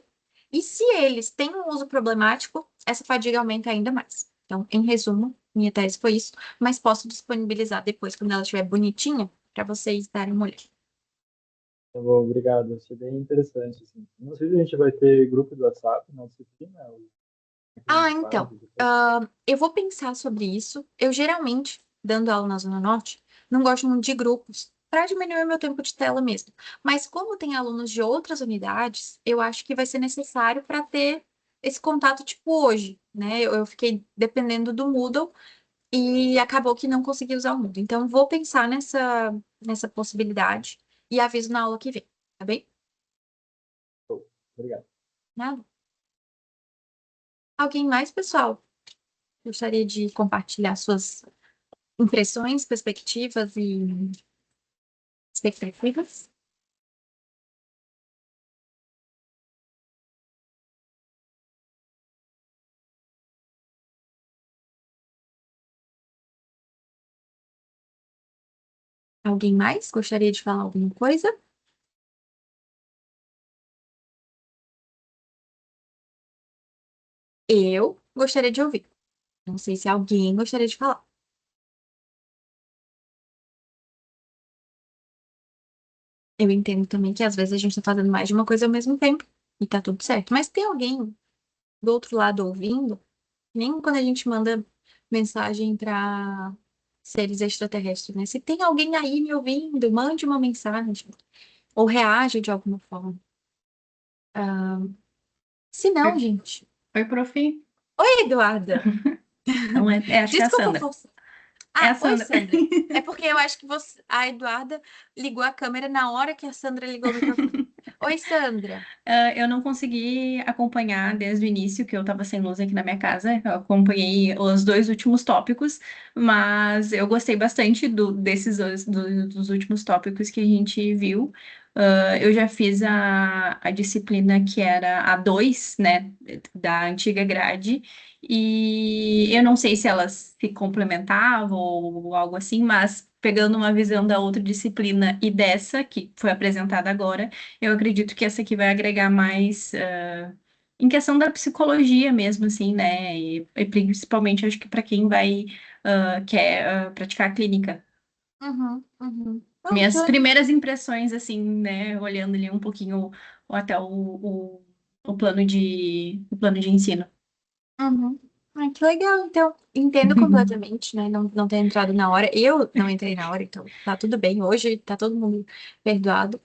E se eles têm um uso problemático, essa fadiga aumenta ainda mais. Então, em resumo, minha tese foi isso, mas posso disponibilizar depois, quando ela estiver bonitinha, para vocês darem uma olhada. Tá bom, obrigado. Achei bem interessante, assim. Não sei se a gente vai ter grupo do WhatsApp na disciplina. Ou o que a Ah, gente faz então, depois. eu vou pensar sobre isso. Eu geralmente, dando aula na Zona Norte, não gosto muito de grupos, para diminuir o meu tempo de tela mesmo. Mas como tem alunos de outras unidades, eu acho que vai ser necessário para ter esse contato tipo hoje, né? Eu fiquei dependendo do Moodle e acabou que não consegui usar o Moodle. Então, vou pensar nessa possibilidade e aviso na aula que vem, tá bem? Show. Obrigado. Nada. Alguém mais, pessoal? Gostaria de compartilhar suas impressões, perspectivas e expectativas? Alguém mais gostaria de falar alguma coisa? Eu gostaria de ouvir. Não sei se alguém gostaria de falar. Eu entendo também que às vezes a gente está fazendo mais de uma coisa ao mesmo tempo e tá tudo certo. Mas tem alguém do outro lado ouvindo? Nem quando a gente manda mensagem para seres extraterrestres, né? Se tem alguém aí me ouvindo, mande uma mensagem ou reaja de alguma forma. Se não, gente. Oi, prof. Oi, Eduarda. Não acho que é a Desculpa, Sandra. Força. É a Ah, oi, Sandra. Sandra. É porque eu acho que a Eduarda ligou a câmera na hora que a Sandra ligou o microfone. Oi, Sandra. Eu não consegui acompanhar desde o início, que eu estava sem luz aqui na minha casa. Eu acompanhei os dois últimos tópicos, mas eu gostei bastante dos últimos tópicos que a gente viu. Eu já fiz a disciplina que era a 2, né, da antiga grade, e eu não sei se elas se complementavam ou algo assim, mas pegando uma visão da outra disciplina e dessa, que foi apresentada agora, eu acredito que essa aqui vai agregar mais em questão da psicologia mesmo, assim, né? E principalmente acho que para quem quer praticar a clínica. Uhum, uhum. Oh, que Minhas legal. primeiras impressões, assim, né? Olhando ali um pouquinho até o plano de ensino. Uhum. Ai, que legal. Então, entendo completamente, né? Não ter entrado na hora. Eu não entrei na hora, então tá tudo bem. Hoje tá todo mundo perdoado.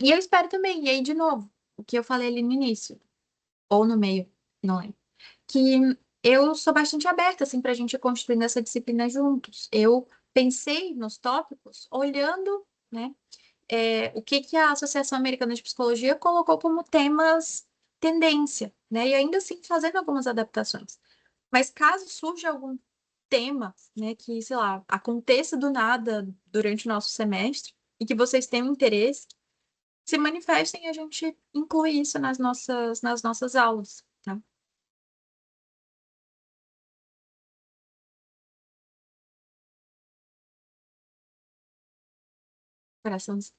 E eu espero também, e aí, de novo, o que eu falei ali no início, ou no meio, não lembro. Que eu sou bastante aberta, assim, para a gente ir construindo essa disciplina juntos. Eu pensei nos tópicos olhando, né, o que que a Associação Americana de Psicologia colocou como temas tendência, né, e ainda assim fazendo algumas adaptações. Mas caso surja algum tema, né, que, sei lá, aconteça do nada durante o nosso semestre e que vocês tenham interesse, se manifestem e a gente inclui isso nas nossas aulas, tá? Coraçãozinho.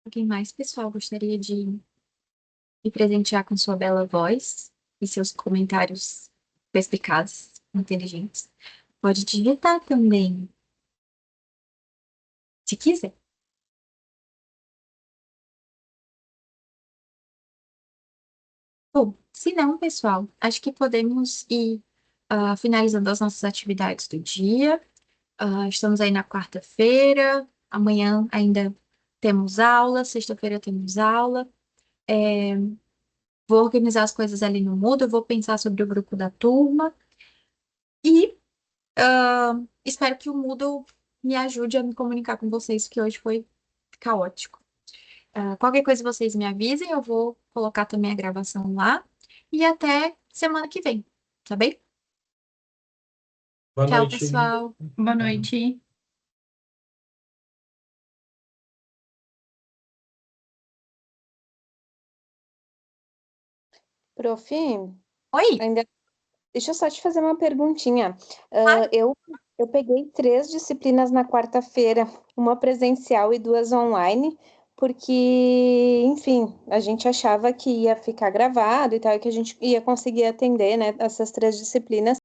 Alguém mais, pessoal, gostaria de me presentear com sua bela voz e seus comentários perspicazes, inteligentes? Pode digitar também, se quiser. Bom, se não, pessoal, acho que podemos ir finalizando as nossas atividades do dia. Estamos aí na quarta-feira, amanhã ainda temos aula, sexta-feira temos aula. Vou organizar as coisas ali no Moodle, vou pensar sobre o grupo da turma e espero que o Moodle me ajude a me comunicar com vocês, que hoje foi caótico. Qualquer coisa vocês me avisem, eu vou colocar também a gravação lá. E até semana que vem, tá bem? Boa Tchau, noite. pessoal. Boa noite. Prof, Oi? ainda deixa eu só te fazer uma perguntinha. Eu peguei 3 disciplinas na quarta-feira, uma presencial e 2 online, porque, enfim, a gente achava que ia ficar gravado e tal, e que a gente ia conseguir atender, né, essas 3 disciplinas.